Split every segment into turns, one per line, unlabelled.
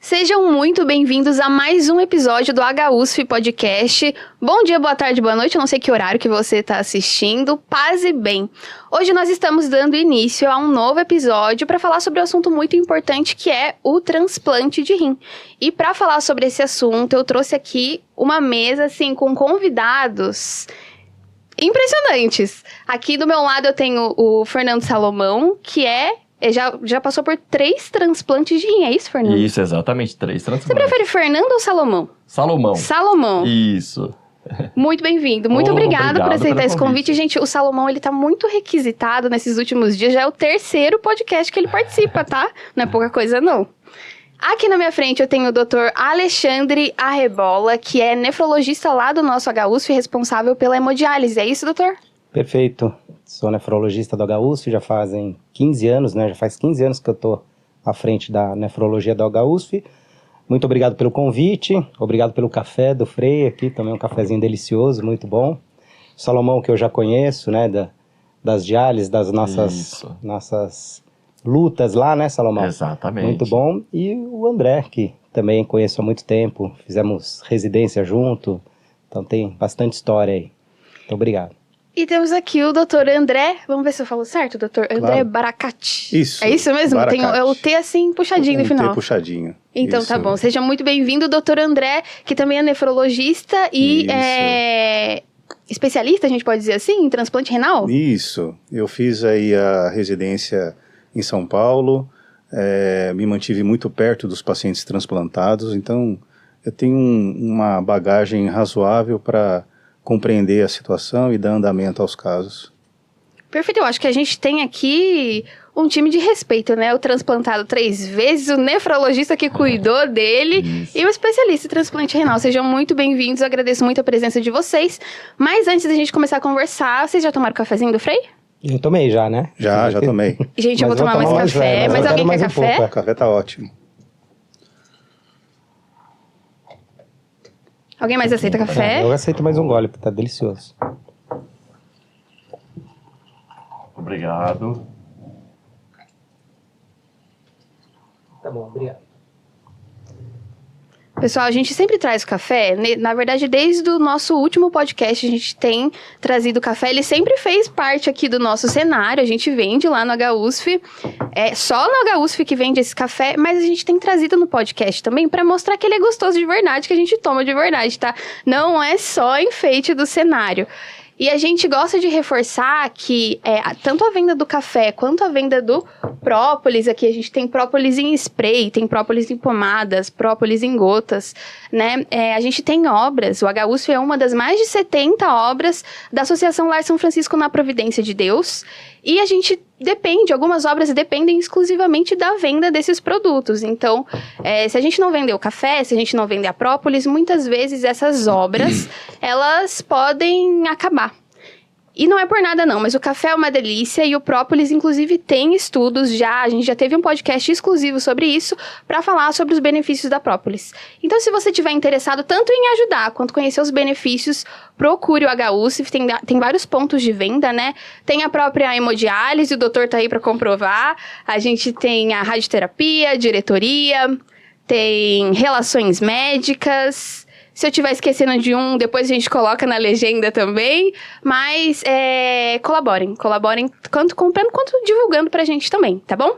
Sejam muito bem-vindos a mais um episódio do HUSF Podcast. Bom dia, boa tarde, boa noite, eu não sei que horário que você está assistindo, paz e bem. Hoje nós estamos dando início a um novo episódio para falar sobre um assunto muito importante que é o transplante de rim. E para falar sobre esse assunto, eu trouxe aqui uma mesa assim com convidados impressionantes. Aqui do meu lado eu tenho o Fernando Salomão, que já passou por 3 transplantes de rim, é isso, Fernando?
Isso, exatamente, 3 transplantes.
Você prefere Fernando ou Salomão?
Salomão.
Salomão.
Isso.
Muito bem-vindo. Muito obrigado por aceitar esse convite. Gente, o Salomão, ele tá muito requisitado nesses últimos dias. Já é o 3º podcast que ele participa, tá? Não é pouca coisa, não. Aqui na minha frente eu tenho o Dr. Alexandre Arrebola, que é nefrologista lá do nosso HUSF, responsável pela hemodiálise. É isso, doutor?
Perfeito. Sou nefrologista do HUSF, já fazem 15 anos, né? Já faz 15 anos que eu tô à frente da nefrologia do HUSF. Muito obrigado pelo convite, obrigado pelo café do Frei aqui, também um cafezinho delicioso, muito bom. Salomão, que eu já conheço, né? Das diálises, das nossas lutas lá, né, Salomão?
Exatamente.
Muito bom. E o André, que também conheço há muito tempo, fizemos residência junto, então tem bastante história aí. Muito obrigado.
E temos aqui o doutor André, vamos ver se eu falo certo, doutor André Baracate.
Isso.
É isso mesmo?
Baracate.
Tem o T assim puxadinho no final.
T puxadinho.
Então
isso.
Tá bom, seja muito bem-vindo, doutor André, que também é nefrologista e é especialista, a gente pode dizer assim, em transplante renal?
Isso, eu fiz aí a residência em São Paulo, me mantive muito perto dos pacientes transplantados, então eu tenho uma bagagem razoável para compreender a situação e dar andamento aos casos.
Perfeito, eu acho que a gente tem aqui um time de respeito, né? O transplantado 3 vezes, o nefrologista que cuidou dele e o especialista em transplante renal. Sejam muito bem-vindos, eu agradeço muito a presença de vocês. Mas antes da gente começar a conversar, vocês já tomaram o cafezinho do Frei?
Eu tomei já, né?
Já tomei.
Gente, eu vou tomar mais café, mas alguém quer café?
O café tá ótimo.
Alguém mais aceita café?
Eu aceito mais um gole, porque tá delicioso.
Obrigado.
Tá bom, obrigado.
Pessoal, a gente sempre traz café. Na verdade, desde o nosso último podcast, a gente tem trazido café. Ele sempre fez parte aqui do nosso cenário. A gente vende lá no HUSF. É só no HUSF que vende esse café, mas a gente tem trazido no podcast também para mostrar que ele é gostoso de verdade, que a gente toma de verdade, tá? Não é só enfeite do cenário. E a gente gosta de reforçar que tanto a venda do café quanto a venda do própolis, aqui a gente tem própolis em spray, tem própolis em pomadas, própolis em gotas, né? A gente tem obras, o HUSF é uma das mais de 70 obras da Associação Lar São Francisco na Providência de Deus, e a gente algumas obras dependem exclusivamente da venda desses produtos. Então, se a gente não vender o café, se a gente não vender a própolis, muitas vezes essas obras, elas podem acabar. E não é por nada não, mas o café é uma delícia e o própolis, inclusive, tem estudos a gente já teve um podcast exclusivo sobre isso, para falar sobre os benefícios da própolis. Então, se você estiver interessado tanto em ajudar, quanto conhecer os benefícios, procure o HUSF, tem vários pontos de venda, né? Tem a própria hemodiálise, o doutor tá aí para comprovar, a gente tem a radioterapia, diretoria, tem relações médicas. Se eu estiver esquecendo de um, depois a gente coloca na legenda também. Mas colaborem, tanto comprando quanto divulgando pra gente também, tá bom?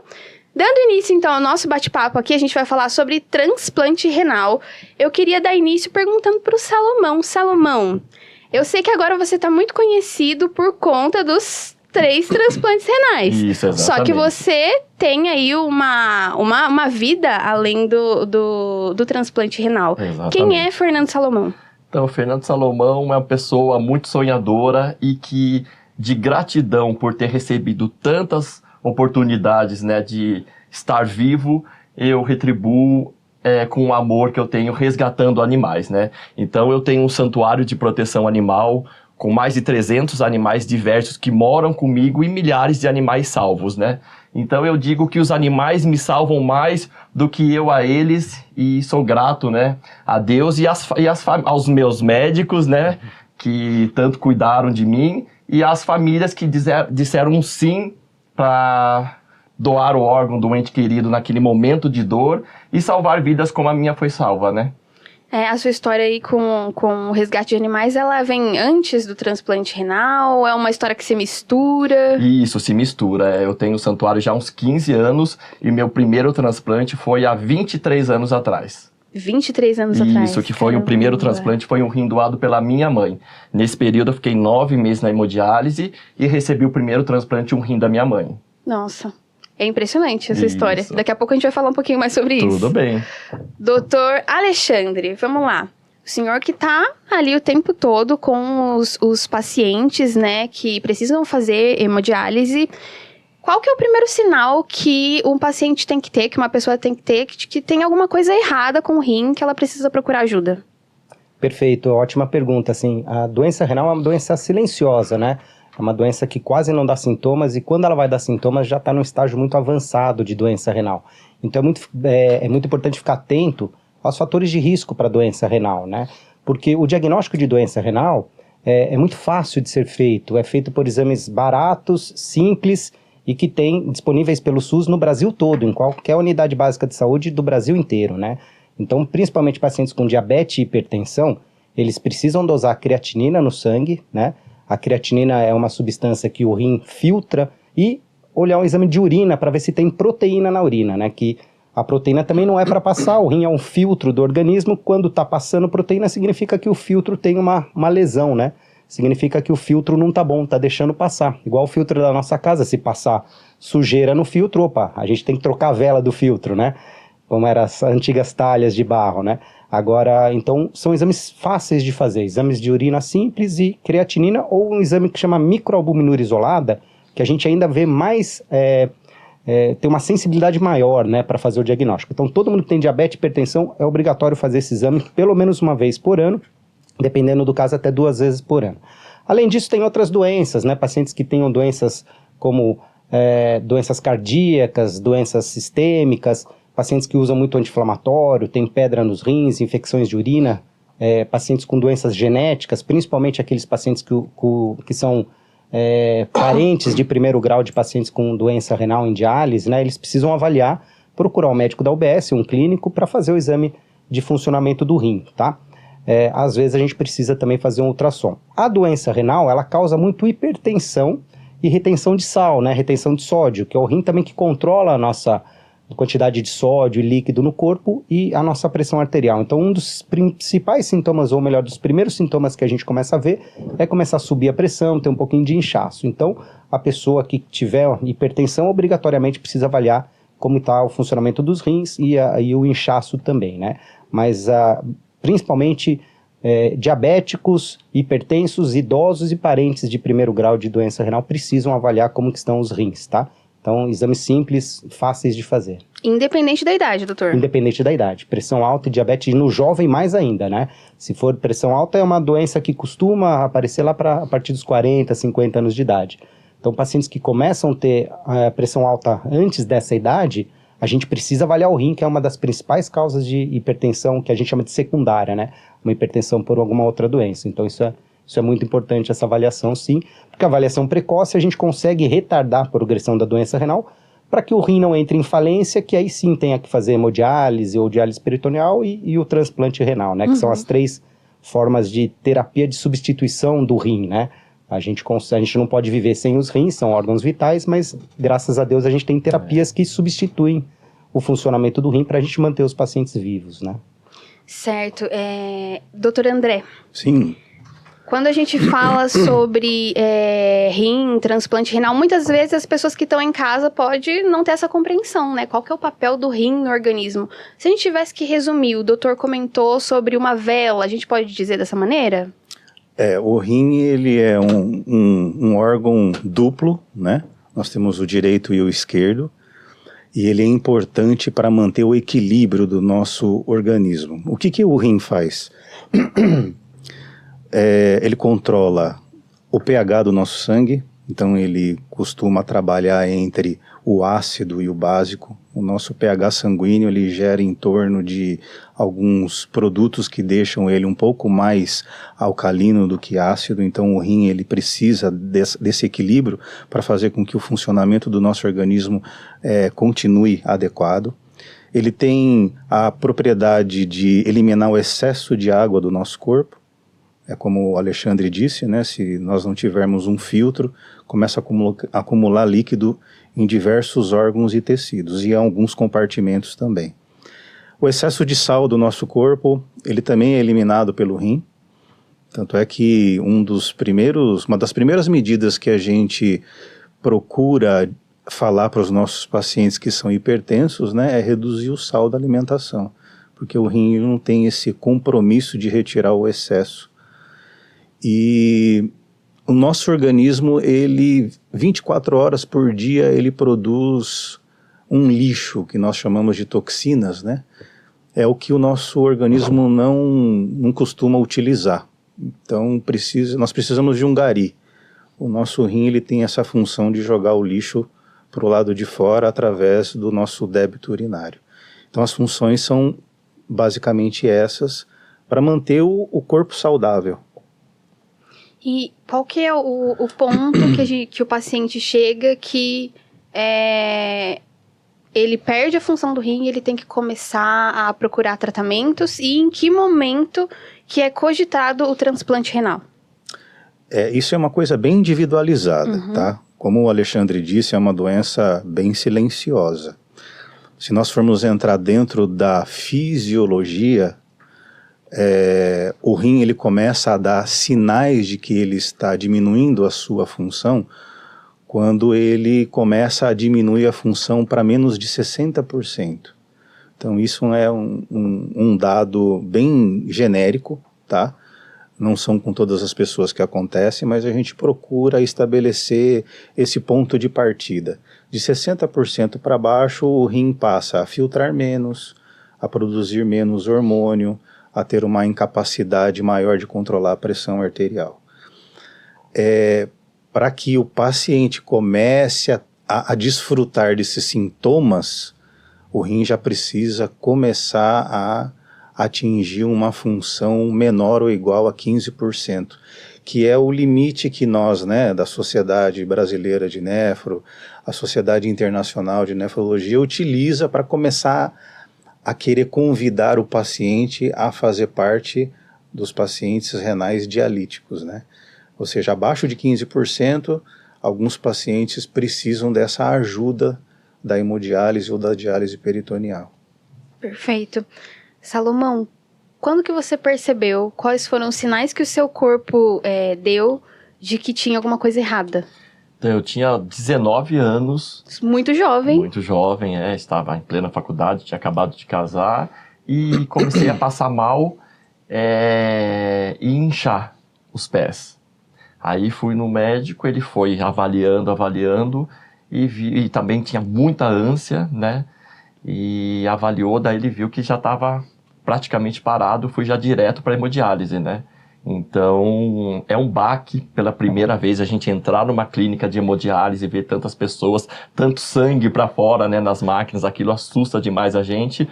Dando início, então, ao nosso bate-papo aqui, a gente vai falar sobre transplante renal. Eu queria dar início perguntando pro Salomão. Salomão, eu sei que agora você tá muito conhecido por conta dos 3 transplantes renais.
Isso, exatamente.
Só que você tem aí uma vida além do transplante renal.
Exatamente.
Quem é Fernando Salomão?
Então, Fernando Salomão é uma pessoa muito sonhadora e que, de gratidão por ter recebido tantas oportunidades, né, de estar vivo, eu retribuo com o amor que eu tenho resgatando animais, né? Então, eu tenho um santuário de proteção animal com mais de 300 animais diversos que moram comigo e milhares de animais salvos, né? Então eu digo que os animais me salvam mais do que eu a eles e sou grato, né, a Deus e aos meus médicos, né, que tanto cuidaram de mim e às famílias que disseram um sim para doar o órgão do ente querido naquele momento de dor e salvar vidas como a minha foi salva, né?
A sua história aí com o resgate de animais, ela vem antes do transplante renal? É uma história que se mistura?
Isso, se mistura. Eu tenho o santuário já há uns 15 anos e meu primeiro transplante foi há 23 anos atrás.
23 anos atrás.
Isso, que foi o primeiro transplante, foi um rim doado pela minha mãe. Nesse período eu fiquei 9 meses na hemodiálise e recebi o primeiro transplante, um rim da minha mãe.
Nossa, é impressionante essa
Isso.
história. Daqui a pouco a gente vai falar um pouquinho mais sobre isso.
Tudo bem.
Doutor Alexandre, vamos lá. O senhor que tá ali o tempo todo com os pacientes, né, que precisam fazer hemodiálise. Qual que é o primeiro sinal que um paciente tem que ter, que uma pessoa tem que ter, que tem alguma coisa errada com o rim, que ela precisa procurar ajuda?
Perfeito, ótima pergunta. Assim, a doença renal é uma doença silenciosa, né? É uma doença que quase não dá sintomas e quando ela vai dar sintomas já está num estágio muito avançado de doença renal. Então é muito importante ficar atento aos fatores de risco para a doença renal, né? Porque o diagnóstico de doença renal é muito fácil de ser feito. É feito por exames baratos, simples e que tem disponíveis pelo SUS no Brasil todo, em qualquer unidade básica de saúde do Brasil inteiro, né? Então, principalmente pacientes com diabetes e hipertensão, eles precisam dosar creatinina no sangue, né? A creatinina é uma substância que o rim filtra e olhar um exame de urina para ver se tem proteína na urina, né? Que a proteína também não é para passar, o rim é um filtro do organismo. Quando está passando proteína, significa que o filtro tem uma lesão, né? Significa que o filtro não tá bom, tá deixando passar. Igual o filtro da nossa casa, se passar sujeira no filtro, opa, a gente tem que trocar a vela do filtro, né? Como eram as antigas talhas de barro, né? Agora, então, são exames fáceis de fazer, exames de urina simples e creatinina, ou um exame que chama microalbuminúria isolada, que a gente ainda vê mais, tem uma sensibilidade maior, né, para fazer o diagnóstico. Então, todo mundo que tem diabetes e hipertensão, é obrigatório fazer esse exame pelo menos uma vez por ano, dependendo do caso, até 2 vezes por ano. Além disso, tem outras doenças, né? Pacientes que tenham doenças como doenças cardíacas, doenças sistêmicas, pacientes que usam muito anti-inflamatório, tem pedra nos rins, infecções de urina, pacientes com doenças genéticas, principalmente aqueles pacientes que são parentes de primeiro grau de pacientes com doença renal em diálise, né? Eles precisam avaliar, procurar o médico da UBS, um clínico, para fazer o exame de funcionamento do rim, tá? Às vezes a gente precisa também fazer um ultrassom. A doença renal, ela causa muito hipertensão e retenção de sal, né? Retenção de sódio, que é o rim também que controla a nossa quantidade de sódio e líquido no corpo e a nossa pressão arterial. Então, um dos principais sintomas, ou melhor, dos primeiros sintomas que a gente começa a ver é começar a subir a pressão, ter um pouquinho de inchaço. Então, a pessoa que tiver hipertensão obrigatoriamente precisa avaliar como está o funcionamento dos rins e o inchaço também, né? Mas principalmente diabéticos, hipertensos, idosos e parentes de primeiro grau de doença renal precisam avaliar como que estão os rins, tá? Então, exames simples, fáceis de fazer.
Independente da idade, doutor?
Independente da idade. Pressão alta e diabetes no jovem mais ainda, né? Se for pressão alta, é uma doença que costuma aparecer lá a partir dos 40, 50 anos de idade. Então, pacientes que começam a ter pressão alta antes dessa idade, a gente precisa avaliar o rim, que é uma das principais causas de hipertensão, que a gente chama de secundária, né? Uma hipertensão por alguma outra doença. Então, isso é muito importante, essa avaliação, sim, porque a avaliação precoce a gente consegue retardar a progressão da doença renal para que o rim não entre em falência, que aí sim tenha que fazer hemodiálise ou diálise peritoneal e o transplante renal, né? Que são as 3 formas de terapia de substituição do rim, né? A gente não pode viver sem os rins, são órgãos vitais, mas graças a Deus a gente tem terapias que substituem o funcionamento do rim para a gente manter os pacientes vivos, né?
Certo. Doutor André.
Sim.
Quando a gente fala sobre rim, transplante renal, muitas vezes as pessoas que estão em casa podem não ter essa compreensão, né? Qual que é o papel do rim no organismo? Se a gente tivesse que resumir, o doutor comentou sobre uma vela, a gente pode dizer dessa maneira?
O rim, ele é um órgão duplo, né? Nós temos o direito e o esquerdo, e ele é importante para manter o equilíbrio do nosso organismo. O que o rim faz? Ele controla o pH do nosso sangue, então ele costuma trabalhar entre o ácido e o básico. O nosso pH sanguíneo ele gera em torno de alguns produtos que deixam ele um pouco mais alcalino do que ácido, então o rim ele precisa desse equilíbrio para fazer com que o funcionamento do nosso organismo continue adequado. Ele tem a propriedade de eliminar o excesso de água do nosso corpo. É como o Alexandre disse, né? Se nós não tivermos um filtro, começa a acumular líquido em diversos órgãos e tecidos, e em alguns compartimentos também. O excesso de sal do nosso corpo, ele também é eliminado pelo rim. Tanto é que uma das primeiras medidas que a gente procura falar para os nossos pacientes que são hipertensos, né, é reduzir o sal da alimentação, porque o rim não tem esse compromisso de retirar o excesso. E o nosso organismo, ele 24 horas por dia, ele produz um lixo que nós chamamos de toxinas, né? É o que o nosso organismo não costuma utilizar. Então nós precisamos de um gari. O nosso rim ele tem essa função de jogar o lixo para o lado de fora através do nosso débito urinário. Então as funções são basicamente essas para manter o corpo saudável.
E qual que é o ponto que o paciente chega que ele perde a função do rim e ele tem que começar a procurar tratamentos, e em que momento que é cogitado o transplante renal?
Isso é uma coisa bem individualizada, tá? Como o Alexandre disse, é uma doença bem silenciosa. Se nós formos entrar dentro da fisiologia, o rim ele começa a dar sinais de que ele está diminuindo a sua função quando ele começa a diminuir a função para menos de 60%. Então isso é um dado bem genérico, tá? Não são com todas as pessoas que acontece, mas a gente procura estabelecer esse ponto de partida. De 60% para baixo, o rim passa a filtrar menos, a produzir menos hormônio, a ter uma incapacidade maior de controlar a pressão arterial. Para que o paciente comece a desfrutar desses sintomas, o rim já precisa começar a atingir uma função menor ou igual a 15%, que é o limite que nós, né, da Sociedade Brasileira de Nefro, a Sociedade Internacional de Nefrologia, utiliza para começar a querer convidar o paciente a fazer parte dos pacientes renais dialíticos, né? Ou seja, abaixo de 15%, alguns pacientes precisam dessa ajuda da hemodiálise ou da diálise peritoneal.
Perfeito. Salomão, quando que você percebeu, quais foram os sinais que o seu corpo deu de que tinha alguma coisa errada?
Então, eu tinha 19 anos.
Muito jovem.
Muito jovem, estava em plena faculdade, tinha acabado de casar e comecei a passar mal e inchar os pés. Aí fui no médico, ele foi avaliando e também tinha muita ânsia, né? E avaliou, daí ele viu que já estava praticamente parado, fui já direto para hemodiálise, né? Então, é um baque pela primeira vez a gente entrar numa clínica de hemodiálise e ver tantas pessoas, tanto sangue para fora, né, nas máquinas, aquilo assusta demais a gente.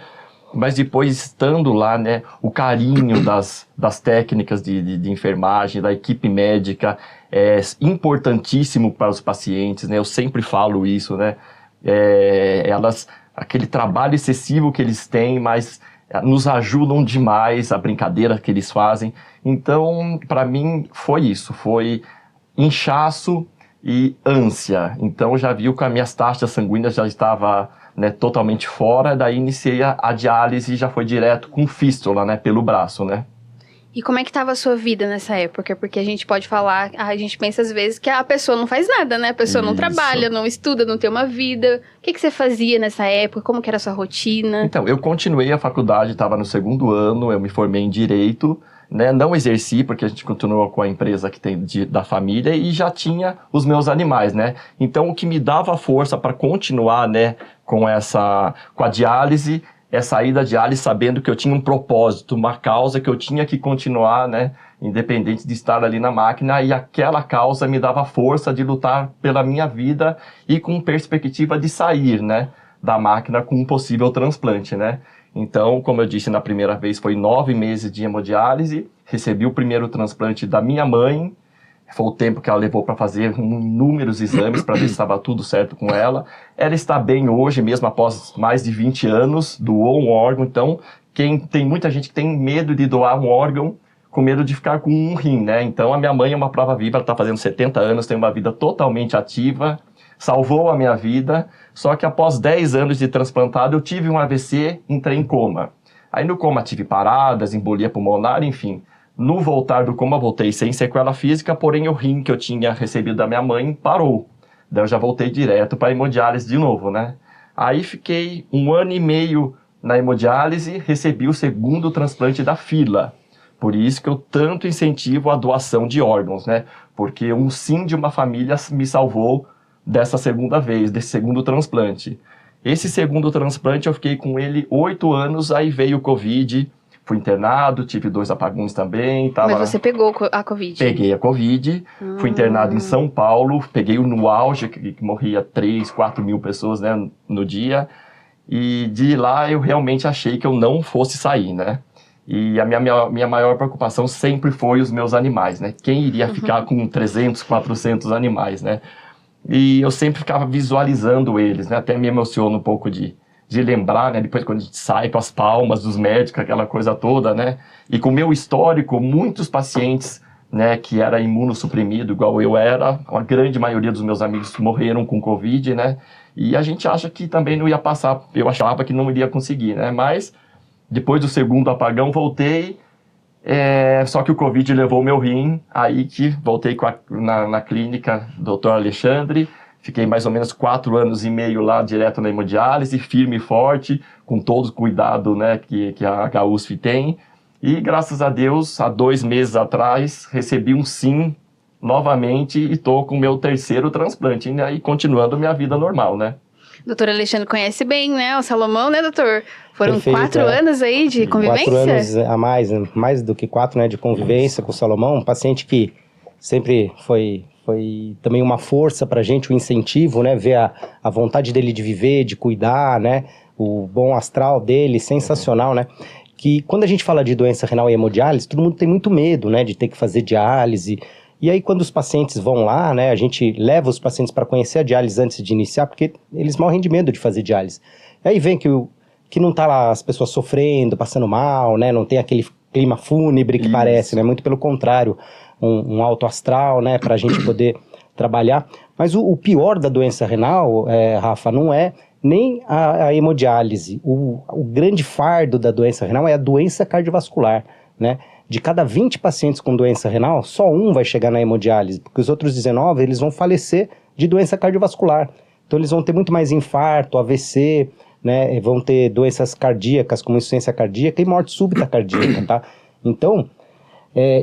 Mas depois, estando lá, né, o carinho das técnicas de enfermagem, da equipe médica, é importantíssimo para os pacientes, né? Eu sempre falo isso, né? Aquele trabalho excessivo que eles têm, mas nos ajudam demais, a brincadeira que eles fazem. Então, para mim, foi isso. Foi inchaço e ânsia. Então, já viu que as minhas taxas sanguíneas já estavam, né, totalmente fora. Daí, iniciei a diálise e já foi direto com fístula, né, pelo braço, né.
E como é que estava a sua vida nessa época? Porque a gente pode falar, a gente pensa às vezes que a pessoa não faz nada, né? A pessoa não trabalha, não estuda, não tem uma vida. O que você fazia nessa época? Como que era a sua rotina?
Então, eu continuei a faculdade, estava no 2º ano, eu me formei em Direito, né? Não exerci, porque a gente continuou com a empresa que tem da família e já tinha os meus animais, né? Então, o que me dava força para continuar, né, com a diálise, é sair da diálise sabendo que eu tinha um propósito, uma causa que eu tinha que continuar, né, independente de estar ali na máquina, e aquela causa me dava força de lutar pela minha vida e com perspectiva de sair, né, da máquina com um possível transplante, né. Então, como eu disse na primeira vez, foi 9 meses de hemodiálise, recebi o primeiro transplante da minha mãe, foi o tempo que ela levou para fazer inúmeros exames para ver se estava tudo certo com ela. Ela está bem hoje, mesmo após mais de 20 anos, doou um órgão. Então, tem muita gente que tem medo de doar um órgão, com medo de ficar com um rim, né? Então, a minha mãe é uma prova viva, ela está fazendo 70 anos, tem uma vida totalmente ativa, salvou a minha vida, só que após 10 anos de transplantado, eu tive um AVC, entrei em coma. Aí no coma tive paradas, embolia pulmonar, enfim. No voltar do coma, voltei sem sequela física, porém o rim que eu tinha recebido da minha mãe parou. Daí eu já voltei direto para a hemodiálise de novo, né? Aí fiquei 1 ano e meio na hemodiálise, recebi o segundo transplante da fila. Por isso que eu tanto incentivo a doação de órgãos, né? Porque um sim de uma família me salvou dessa segunda vez, desse segundo transplante. Esse segundo transplante eu fiquei com ele 8 anos, aí veio o Covid. Fui internado, tive 2 apagões também.
Mas você pegou a Covid?
Peguei a Covid, fui internado em São Paulo, peguei no auge, que morria 3, 4 mil pessoas, né, no dia. E de lá eu realmente achei que eu não fosse sair, né? E a minha maior preocupação sempre foi os meus animais, né? Quem iria ficar com 300, 400 animais, né? E eu sempre ficava visualizando eles, né? Até me emociona um pouco de lembrar, né, depois quando a gente sai com as palmas dos médicos, aquela coisa toda, né, e com o meu histórico, muitos pacientes, né, que era imunossuprimido, igual eu era, a grande maioria dos meus amigos morreram com Covid, né, e a gente acha que também não ia passar, eu achava que não iria conseguir, né, mas depois do segundo apagão voltei, só que o Covid levou meu rim, aí que voltei na clínica, Dr. Alexandre. Fiquei mais ou menos 4 anos e meio lá, direto na hemodiálise, firme e forte, com todo o cuidado, né, que a HUSF tem. E, graças a Deus, há 2 meses atrás, recebi um sim novamente e estou com o meu 3º transplante, né, e continuando minha vida normal, né.
Doutor Alexandre conhece bem, né, o Salomão, né, doutor? Foram
Perfeito,
4 anos aí de convivência?
4 anos a mais do que 4, né, de convivência com o Salomão, um paciente que sempre foi também uma força pra gente, um incentivo, né, ver a vontade dele de viver, de cuidar, né, o bom astral dele, sensacional, né, que quando a gente fala de doença renal e hemodiálise, todo mundo tem muito medo, né, de ter que fazer diálise, e aí quando os pacientes vão lá, né, a gente leva os pacientes para conhecer a diálise antes de iniciar, porque eles morrem de medo de fazer diálise. E aí vem que não tá lá as pessoas sofrendo, passando mal, né, não tem aquele clima fúnebre que parece, né, muito pelo contrário, um alto astral, né, para a gente poder trabalhar. Mas o pior da doença renal, Rafa, não é nem a hemodiálise. O grande fardo da doença renal é a doença cardiovascular, né? De cada 20 pacientes com doença renal, só um vai chegar na hemodiálise, porque os outros 19, eles vão falecer de doença cardiovascular. Então eles vão ter muito mais infarto, AVC, né, vão ter doenças cardíacas, como insuficiência cardíaca e morte súbita cardíaca, tá? Então,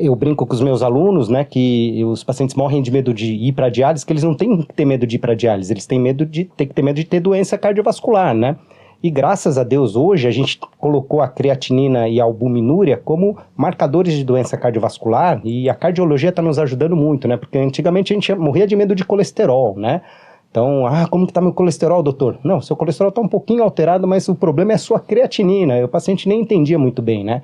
eu brinco com os meus alunos, né, que os pacientes morrem de medo de ir para diálise, que eles não têm que ter medo de ir para diálise, eles têm que ter medo de ter doença cardiovascular, né? E graças a Deus hoje a gente colocou a creatinina e a albuminúria como marcadores de doença cardiovascular, e a cardiologia está nos ajudando muito, né? Porque antigamente a gente morria de medo de colesterol, né? Então, como que está meu colesterol, doutor? Não, seu colesterol está um pouquinho alterado, mas o problema é a sua creatinina. O paciente nem entendia muito bem, né?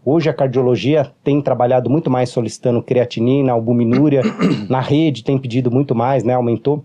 Hoje a cardiologia tem trabalhado muito mais solicitando creatinina, albuminúria, na rede tem pedido muito mais, né, aumentou,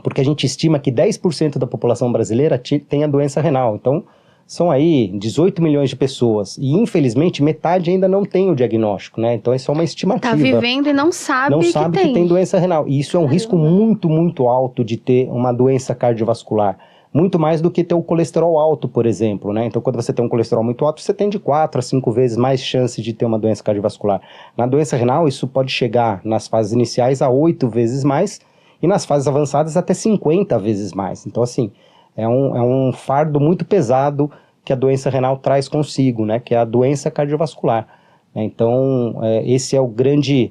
porque a gente estima que 10% da população brasileira tem a doença renal, então são aí 18 milhões de pessoas, e infelizmente metade ainda não tem o diagnóstico, né, então isso é uma estimativa.
Tá vivendo e não sabe
que tem doença renal, e isso é um risco muito, muito alto de ter uma doença cardiovascular. Muito mais do que ter o colesterol alto, por exemplo, né? Então, quando você tem um colesterol muito alto, você tem de 4 a 5 vezes mais chance de ter uma doença cardiovascular. Na doença renal, isso pode chegar, nas fases iniciais, a 8 vezes mais, e nas fases avançadas, até 50 vezes mais. Então, assim, é um fardo muito pesado que a doença renal traz consigo, né? Que é a doença cardiovascular. Então, esse é o grande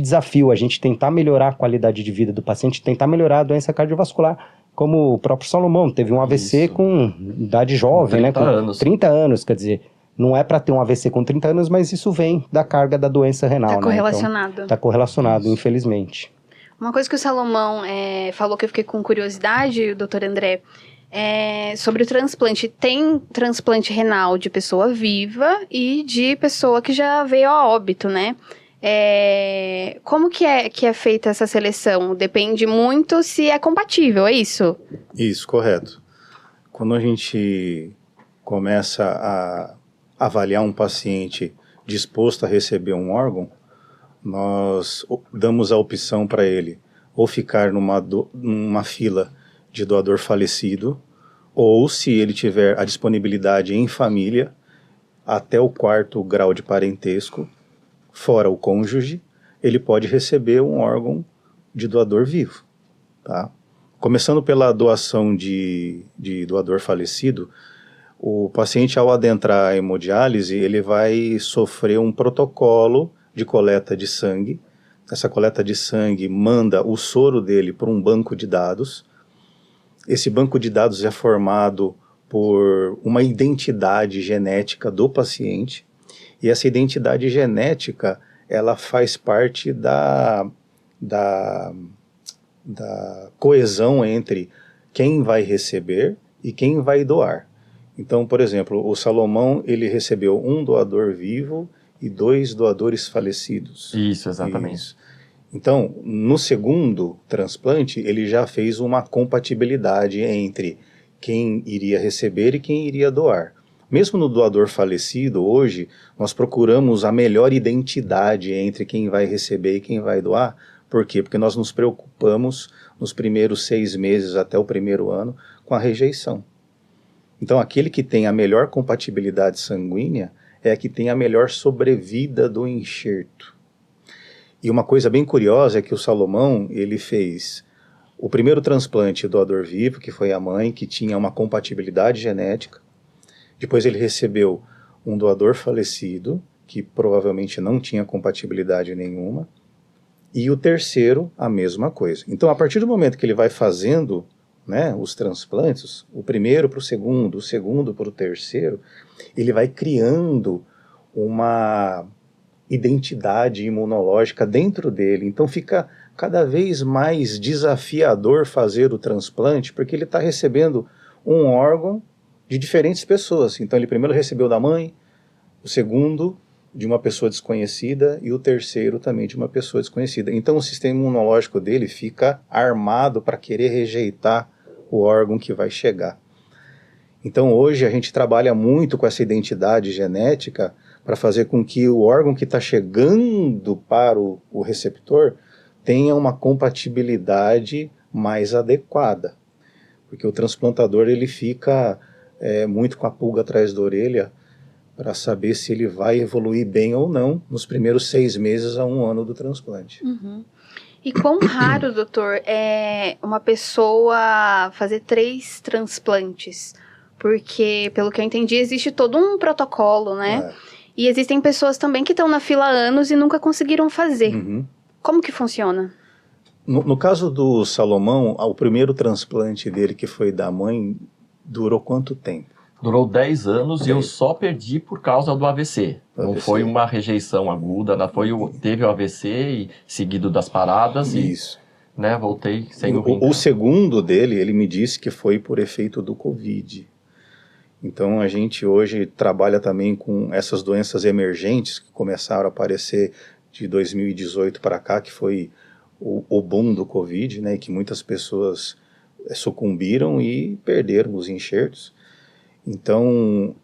desafio, a gente tentar melhorar a qualidade de vida do paciente, tentar melhorar a doença cardiovascular, como o próprio Salomão teve um AVC
Isso.
com idade jovem,
30
né? Com
anos.
30 anos, quer dizer, não é para ter um AVC com 30 anos, mas isso vem da carga da doença renal,
Tá
né?
correlacionado.
Então, tá correlacionado,
Isso.
infelizmente.
Uma coisa que o Salomão falou que eu fiquei com curiosidade, doutor André, sobre o transplante. Tem transplante renal de pessoa viva e de pessoa que já veio a óbito, né? Como que é feita essa seleção? Depende muito se é compatível, é isso?
Isso, correto. Quando a gente começa a avaliar um paciente disposto a receber um órgão, nós damos a opção para ele ou ficar numa fila de doador falecido, ou se ele tiver a disponibilidade em família, até o 4º grau de parentesco, fora o cônjuge, ele pode receber um órgão de doador vivo, tá? Começando pela doação de doador falecido, o paciente, ao adentrar a hemodiálise, ele vai sofrer um protocolo de coleta de sangue. Essa coleta de sangue manda o soro dele para um banco de dados. Esse banco de dados é formado por uma identidade genética do paciente, e essa identidade genética, ela faz parte da coesão entre quem vai receber e quem vai doar. Então, por exemplo, o Salomão, ele recebeu um doador vivo e 2 doadores falecidos.
Isso, exatamente.
Isso. Então, no segundo transplante, ele já fez uma compatibilidade entre quem iria receber e quem iria doar. Mesmo no doador falecido, hoje, nós procuramos a melhor identidade entre quem vai receber e quem vai doar. Por quê? Porque nós nos preocupamos nos primeiros 6 meses até o 1º ano com a rejeição. Então, aquele que tem a melhor compatibilidade sanguínea é a que tem a melhor sobrevida do enxerto. E uma coisa bem curiosa é que o Salomão, ele fez o primeiro transplante doador vivo, que foi a mãe, que tinha uma compatibilidade genética. Depois ele recebeu um doador falecido, que provavelmente não tinha compatibilidade nenhuma. E o terceiro, a mesma coisa. Então, a partir do momento que ele vai fazendo, né, os transplantes, o primeiro para o segundo para o terceiro, ele vai criando uma identidade imunológica dentro dele. Então fica cada vez mais desafiador fazer o transplante, porque ele está recebendo um órgão de diferentes pessoas. Então ele primeiro recebeu da mãe, o segundo de uma pessoa desconhecida e o terceiro também de uma pessoa desconhecida. Então o sistema imunológico dele fica armado para querer rejeitar o órgão que vai chegar. Então hoje a gente trabalha muito com essa identidade genética para fazer com que o órgão que está chegando para o receptor tenha uma compatibilidade mais adequada. Porque o transplantador ele fica muito com a pulga atrás da orelha para saber se ele vai evoluir bem ou não nos primeiros 6 meses a 1 ano do transplante.
Uhum. E quão raro, doutor, é uma pessoa fazer 3 transplantes? Porque, pelo que eu entendi, existe todo um protocolo, né? E existem pessoas também que estão na fila há anos e nunca conseguiram fazer.
Uhum.
Como que funciona?
No caso do Salomão, o primeiro transplante dele, que foi da mãe, durou quanto tempo?
Durou 10 anos e eu só perdi por causa do AVC. Não foi uma rejeição aguda, teve o AVC e seguido das paradas.
Isso.
E, né, voltei sem
o segundo dele, ele me disse que foi por efeito do Covid. Então a gente hoje trabalha também com essas doenças emergentes que começaram a aparecer de 2018 para cá, que foi o boom do Covid, né, que muitas pessoas sucumbiram e perderam os enxertos. Então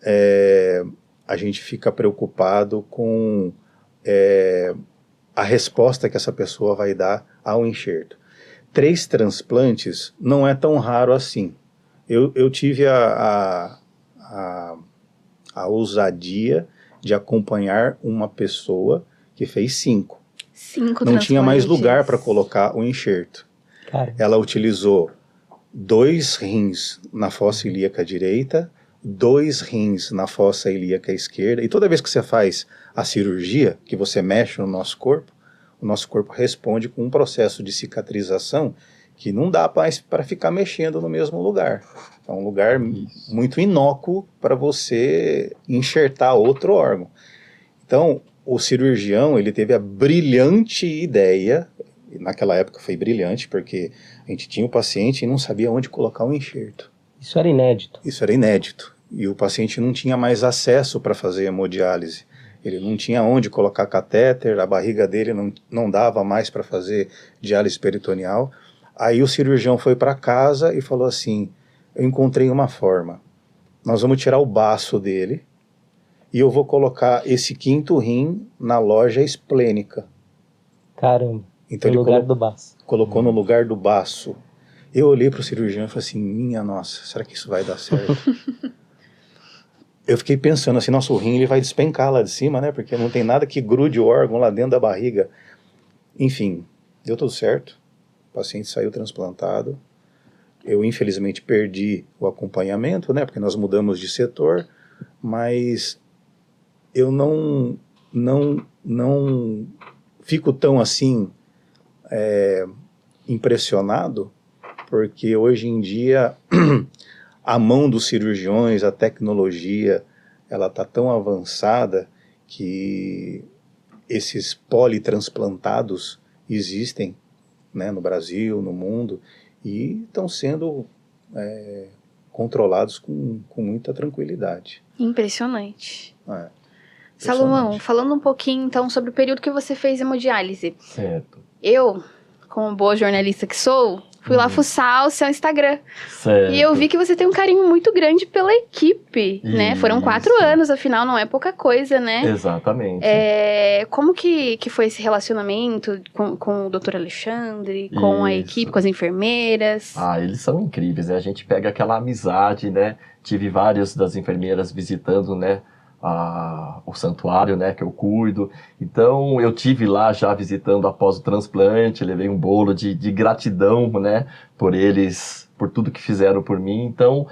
a gente fica preocupado com a resposta que essa pessoa vai dar ao enxerto. 3 transplantes não é tão raro assim. Eu tive a ousadia de acompanhar uma pessoa que fez 5.
5
Não tinha mais lugar para colocar o enxerto.
Cara.
Ela utilizou 2 rins na fossa ilíaca direita, 2 rins na fossa ilíaca esquerda, e toda vez que você faz a cirurgia, que você mexe no nosso corpo, o nosso corpo responde com um processo de cicatrização que não dá para ficar mexendo no mesmo lugar. É um lugar muito inócuo para você enxertar outro órgão. Então, o cirurgião, ele teve a brilhante ideia, naquela época foi brilhante, porque a gente tinha o paciente e não sabia onde colocar o enxerto.
Isso era inédito.
Isso era inédito. E o paciente não tinha mais acesso para fazer hemodiálise. Ele não tinha onde colocar catéter, a barriga dele não dava mais para fazer diálise peritoneal. Aí o cirurgião foi para casa e falou assim, eu encontrei uma forma. Nós vamos tirar o baço dele e eu vou colocar esse quinto rim na loja esplênica.
Caramba,
então
no lugar do baço.
Colocou no lugar do baço. Eu olhei para o cirurgião e falei assim, minha nossa, será que isso vai dar certo? Eu fiquei pensando assim, nosso rim ele vai despencar lá de cima, né? Porque não tem nada que grude o órgão lá dentro da barriga. Enfim, deu tudo certo. O paciente saiu transplantado. Eu, infelizmente, perdi o acompanhamento, né? Porque nós mudamos de setor. Mas eu não fico tão assim impressionado, porque hoje em dia a mão dos cirurgiões, a tecnologia, ela está tão avançada que esses politransplantados existem, né, no Brasil, no mundo, e estão sendo controlados com muita tranquilidade.
Impressionante.
Impressionante.
Salomão, falando um pouquinho então sobre o período que você fez hemodiálise.
Certo.
Eu, como boa jornalista que sou, fui lá fuçar o seu Instagram.
Certo.
E eu vi que você tem um carinho muito grande pela equipe, né? Foram 4 anos, afinal, não é pouca coisa, né?
Exatamente.
Como que foi esse relacionamento com o Dr. Alexandre, com a equipe, com as enfermeiras?
Eles são incríveis, né? A gente pega aquela amizade, né? Tive várias das enfermeiras visitando, né? O santuário, né, que eu cuido. Então, eu tive lá já visitando após o transplante, levei um bolo de gratidão, né, por eles, por tudo que fizeram por mim. Então,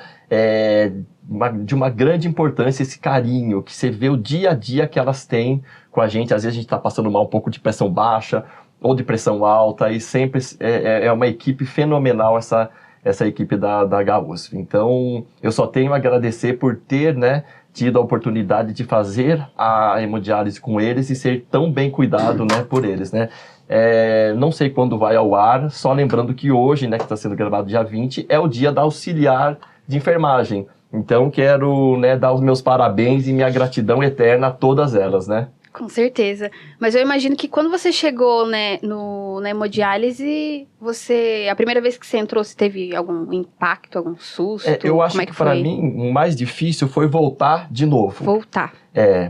de uma grande importância esse carinho, que você vê o dia a dia que elas têm com a gente. Às vezes a gente está passando mal um pouco de pressão baixa ou de pressão alta, e sempre é uma equipe fenomenal essa equipe da HUSF. Então, eu só tenho a agradecer por ter, né, tido a oportunidade de fazer a hemodiálise com eles e ser tão bem cuidado, né, por eles, né. Não sei quando vai ao ar, só lembrando que hoje, né, que está sendo gravado dia 20, é o dia da auxiliar de enfermagem. Então, quero, né, dar os meus parabéns e minha gratidão eterna a todas elas, né.
Com certeza. Mas eu imagino que quando você chegou, né, na hemodiálise, a primeira vez que você entrou, você teve algum impacto, algum susto?
Eu acho que para mim o mais difícil foi voltar de novo.
Voltar.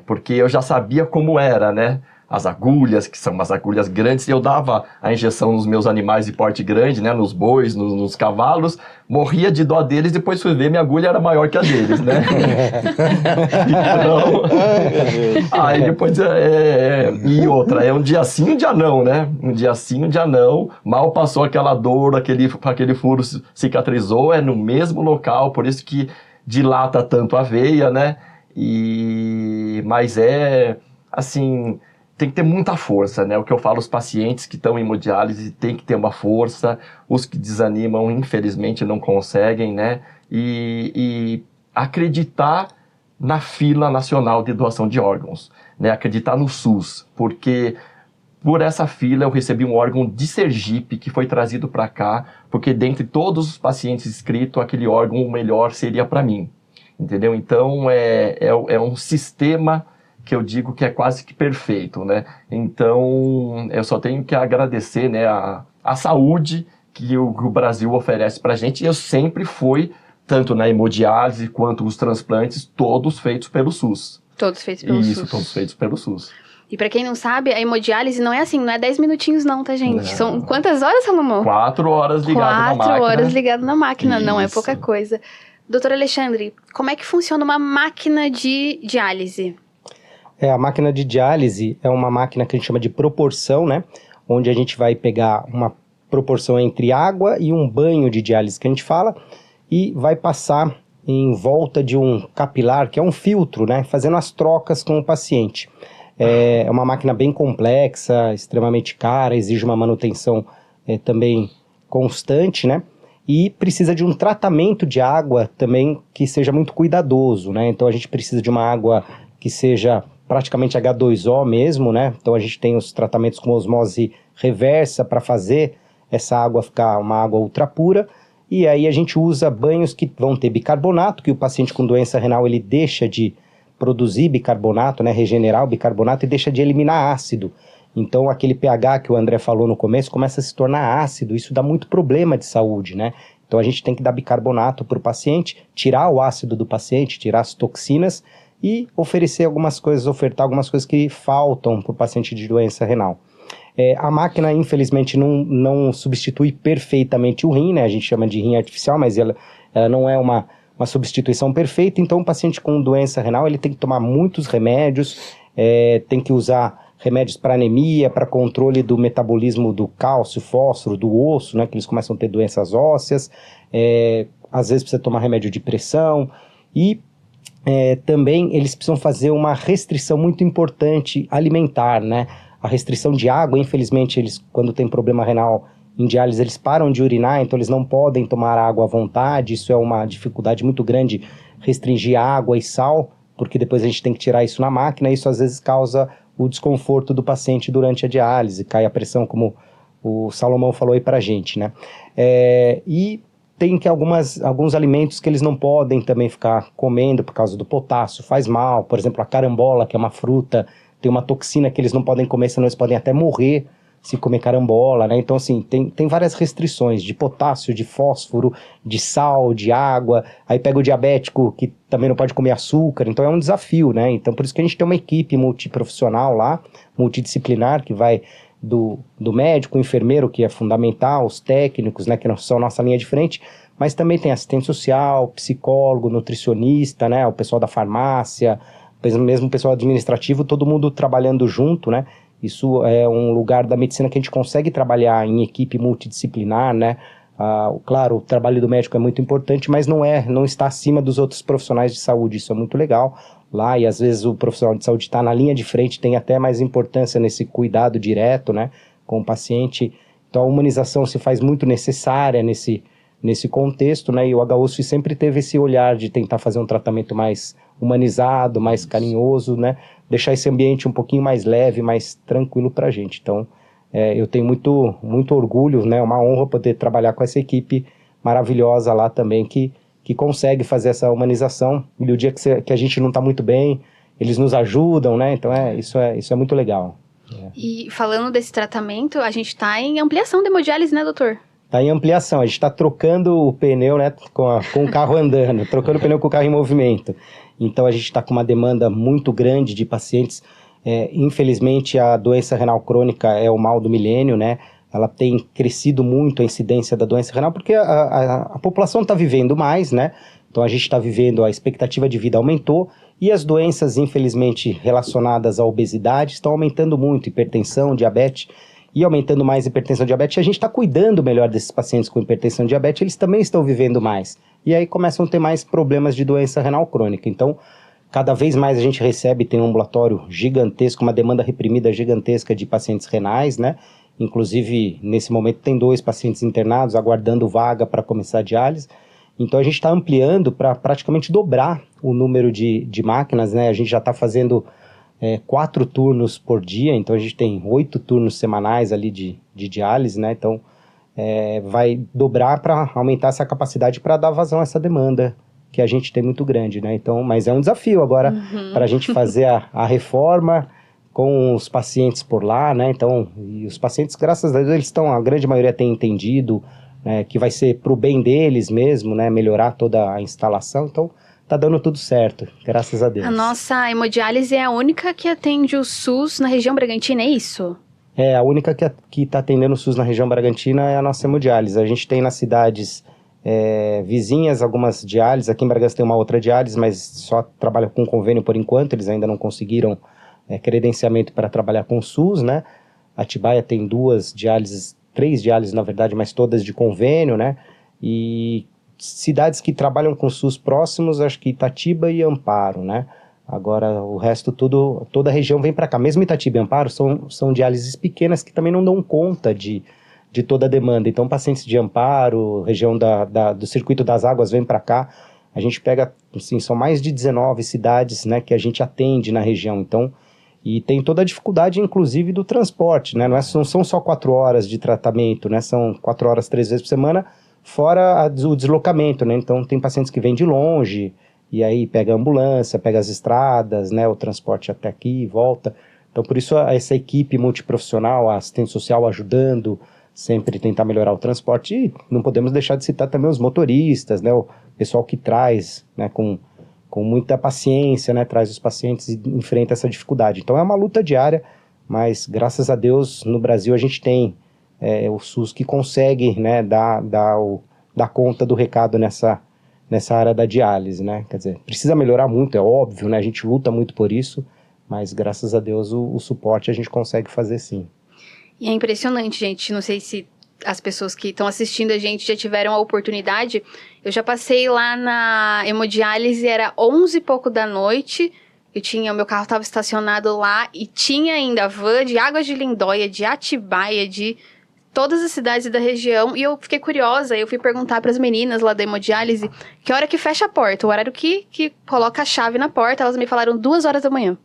Porque eu já sabia como era, né? As agulhas, que são umas agulhas grandes, eu dava a injeção nos meus animais de porte grande, né? Nos bois, nos cavalos, morria de dó deles, depois fui ver, minha agulha era maior que a deles, né? Então, aí depois, e outra, um dia sim, um dia não, né? Um dia sim, um dia não, mal passou aquela dor, aquele furo cicatrizou, no mesmo local, por isso que dilata tanto a veia, né? Mas assim, tem que ter muita força, né? O que eu falo, os pacientes que estão em hemodiálise tem que ter uma força, os que desanimam, infelizmente, não conseguem, né? E acreditar na fila nacional de doação de órgãos, né? Acreditar no SUS, porque por essa fila eu recebi um órgão de Sergipe que foi trazido para cá, porque dentre todos os pacientes inscritos, aquele órgão o melhor seria para mim, entendeu? Então, é um sistema que eu digo que é quase que perfeito, né? Então, eu só tenho que agradecer, né, a saúde que o Brasil oferece pra gente, e eu sempre fui, tanto na hemodiálise quanto os transplantes, todos feitos pelo SUS.
Todos feitos pelo SUS.
Isso, todos feitos pelo SUS.
E pra quem não sabe, a hemodiálise não é assim, não é 10 minutinhos não, tá, gente?
Não.
São quantas horas, Salomão?
4 horas ligado na máquina.
4 horas ligado na máquina, não é
Isso.
pouca coisa. Doutor Alexandre, como é que funciona uma máquina de diálise?
A máquina de diálise é uma máquina que a gente chama de proporção, né? Onde a gente vai pegar uma proporção entre água e um banho de diálise que a gente fala, e vai passar em volta de um capilar, que é um filtro, né? Fazendo as trocas com o paciente. É uma máquina bem complexa, extremamente cara, exige uma manutenção também constante, né? E precisa de um tratamento de água também que seja muito cuidadoso, né? Então a gente precisa de uma água que seja praticamente H2O mesmo, né? Então a gente tem os tratamentos com osmose reversa para fazer essa água ficar uma água ultra pura. E aí a gente usa banhos que vão ter bicarbonato, que o paciente com doença renal ele deixa de produzir bicarbonato, né? Regenerar o bicarbonato e deixa de eliminar ácido. Então aquele pH que o André falou no começo começa a se tornar ácido, isso dá muito problema de saúde, né? Então a gente tem que dar bicarbonato para o paciente, tirar o ácido do paciente, tirar as toxinas e oferecer algumas coisas, ofertar algumas coisas que faltam para o paciente de doença renal. A máquina, infelizmente, não substitui perfeitamente o rim, né? A gente chama de rim artificial, mas ela não é uma substituição perfeita. Então, o paciente com doença renal, ele tem que tomar muitos remédios, tem que usar remédios para anemia, para controle do metabolismo do cálcio, fósforo, do osso, né? Que eles começam a ter doenças ósseas. Às vezes precisa tomar remédio de pressão e também eles precisam fazer uma restrição muito importante alimentar, né? A restrição de água, infelizmente, eles, quando tem problema renal em diálise, eles param de urinar, então eles não podem tomar água à vontade. Isso é uma dificuldade muito grande, restringir água e sal, porque depois a gente tem que tirar isso na máquina. Isso às vezes causa o desconforto do paciente durante a diálise, cai a pressão, como o Salomão falou aí pra gente, né? E tem que alguns alimentos que eles não podem também ficar comendo por causa do potássio, faz mal. Por exemplo, a carambola, que é uma fruta, tem uma toxina que eles não podem comer, senão eles podem até morrer se comer carambola, né? Então, assim, tem várias restrições de potássio, de fósforo, de sal, de água. Aí pega o diabético, que também não pode comer açúcar, então é um desafio, né? Então, por isso que a gente tem uma equipe multiprofissional lá, multidisciplinar, que vai do médico, enfermeiro, que é fundamental, os técnicos, né, que não são nossa linha de frente, mas também tem assistente social, psicólogo, nutricionista, né, o pessoal da farmácia, mesmo o pessoal administrativo, todo mundo trabalhando junto, né? Isso é um lugar da medicina que a gente consegue trabalhar em equipe multidisciplinar, né? Claro, o trabalho do médico é muito importante, mas não está acima dos outros profissionais de saúde, isso é muito legal lá, e às vezes o profissional de saúde está na linha de frente, tem até mais importância nesse cuidado direto, né, com o paciente. Então a humanização se faz muito necessária nesse contexto, né, e o HUSF sempre teve esse olhar de tentar fazer um tratamento mais humanizado, mais carinhoso, né, deixar esse ambiente um pouquinho mais leve, mais tranquilo para a gente. Então eu tenho muito, muito orgulho, né, uma honra poder trabalhar com essa equipe maravilhosa lá também, que consegue fazer essa humanização, e o dia que a gente não está muito bem, eles nos ajudam, né? Então isso é muito legal.
E falando desse tratamento, a gente está em ampliação da hemodiálise, né, doutor?
Está em ampliação, a gente está trocando o pneu, né, com o carro andando, trocando o pneu com o carro em movimento. Então a gente está com uma demanda muito grande de pacientes. Infelizmente a doença renal crônica é o mal do milênio, né? Ela tem crescido muito a incidência da doença renal, porque a população está vivendo mais, né? Então a gente está vivendo, a expectativa de vida aumentou, e as doenças, infelizmente, relacionadas à obesidade estão aumentando muito, hipertensão, diabetes, e aumentando mais hipertensão e diabetes. A gente está cuidando melhor desses pacientes com hipertensão e diabetes, eles também estão vivendo mais. E aí começam a ter mais problemas de doença renal crônica. Então, cada vez mais a gente recebe, tem um ambulatório gigantesco, uma demanda reprimida gigantesca de pacientes renais, né? Inclusive, nesse momento, tem 2 pacientes internados aguardando vaga para começar a diálise. Então, a gente está ampliando para praticamente dobrar o número de máquinas, né? A gente já está fazendo 4 turnos por dia, então a gente tem 8 turnos semanais ali de diálise, né? Então, vai dobrar para aumentar essa capacidade para dar vazão a essa demanda que a gente tem muito grande, né? Então, mas é um desafio agora para a gente fazer a reforma com os pacientes por lá, né? Então, e os pacientes, graças a Deus, a grande maioria tem entendido, né, que vai ser para o bem deles mesmo, né? Melhorar toda a instalação. Então, tá dando tudo certo, graças a Deus.
A nossa hemodiálise é a única que atende o SUS na região Bragantina, é isso?
A única que está atendendo o SUS na região Bragantina é a nossa hemodiálise. A gente tem nas cidades vizinhas algumas diálises. Aqui em Bragança tem uma outra diálise, mas só trabalha com convênio por enquanto. Eles ainda não conseguiram credenciamento para trabalhar com o SUS, né? Atibaia tem 2 diálises, 3 diálises na verdade, mas todas de convênio, né? E cidades que trabalham com o SUS próximos, acho que Itatiba e Amparo, né? Agora o resto toda a região vem para cá. Mesmo Itatiba e Amparo são diálises pequenas que também não dão conta de de toda a demanda. Então, pacientes de Amparo, região do Circuito das Águas, vêm para cá. A gente pega, assim, são mais de 19 cidades, né, que a gente atende na região. Então, e tem toda a dificuldade, inclusive, do transporte, né? Não são só 4 horas de tratamento, né? São 4 horas 3 vezes por semana, fora o deslocamento, né? Então, tem pacientes que vêm de longe, e aí pega a ambulância, pega as estradas, né? O transporte até aqui e volta. Então, por isso, essa equipe multiprofissional, a assistente social ajudando, sempre tentar melhorar o transporte. E não podemos deixar de citar também os motoristas, né? O pessoal que traz, né? Com muita paciência, né? Traz os pacientes e enfrenta essa dificuldade. Então, é uma luta diária, mas, graças a Deus, no Brasil, a gente tem o SUS que consegue, né? Dar conta do recado nessa área da diálise, né? Quer dizer, precisa melhorar muito, é óbvio, né? A gente luta muito por isso, mas graças a Deus o suporte a gente consegue fazer sim.
E é impressionante, gente. Não sei se as pessoas que estão assistindo a gente já tiveram a oportunidade. Eu já passei lá na hemodiálise, era 11 e pouco da noite. O meu carro estava estacionado lá e tinha ainda van de Águas de Lindóia, de Atibaia, de todas as cidades da região. E eu fiquei curiosa, eu fui perguntar para as meninas lá da hemodiálise que hora que fecha a porta, o horário que coloca a chave na porta. Elas me falaram 2 horas da manhã.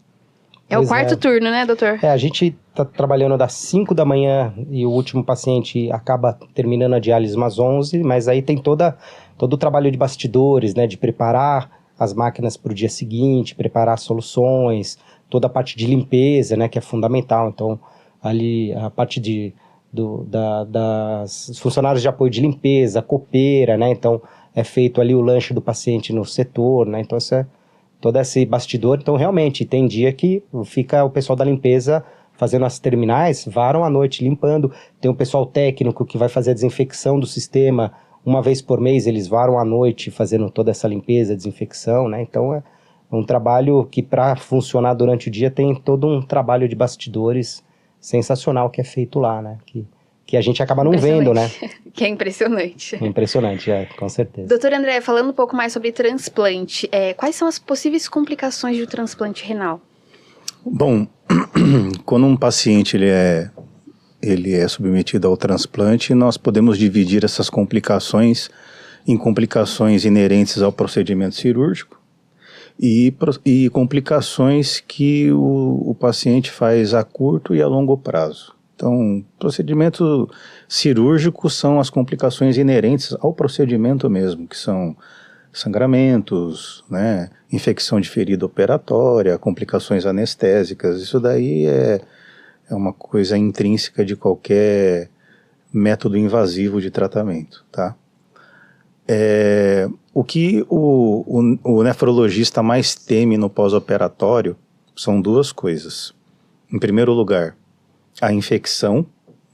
É o quarto turno, né, doutor?
A gente tá trabalhando das 5 da manhã e o último paciente acaba terminando a diálise umas 11, mas aí tem todo o trabalho de bastidores, né, de preparar as máquinas para o dia seguinte, preparar soluções, toda a parte de limpeza, né, que é fundamental. Então, ali a parte das funcionários de apoio de limpeza, copeira, né, então é feito ali o lanche do paciente no setor, né, então isso é todo esse bastidor. Então, realmente, tem dia que fica o pessoal da limpeza fazendo as terminais, varam à noite limpando. Tem o pessoal técnico que vai fazer a desinfecção do sistema. Uma vez por mês, eles varam à noite fazendo toda essa limpeza, desinfecção, né? Então, é um trabalho que, para funcionar durante o dia, tem todo um trabalho de bastidores sensacional que é feito lá, né? Que a gente acaba não vendo, né?
Que é impressionante.
Impressionante, com certeza.
Doutor André, falando um pouco mais sobre transplante, quais são as possíveis complicações do transplante renal?
Bom, quando um paciente ele é submetido ao transplante, nós podemos dividir essas complicações em complicações inerentes ao procedimento cirúrgico e complicações que o paciente faz a curto e a longo prazo. Então, procedimento cirúrgico são as complicações inerentes ao procedimento mesmo, que são sangramentos, né, infecção de ferida operatória, complicações anestésicas. Isso daí é uma coisa intrínseca de qualquer método invasivo de tratamento, tá? O que o nefrologista mais teme no pós-operatório são 2 coisas. Em primeiro lugar, a infecção,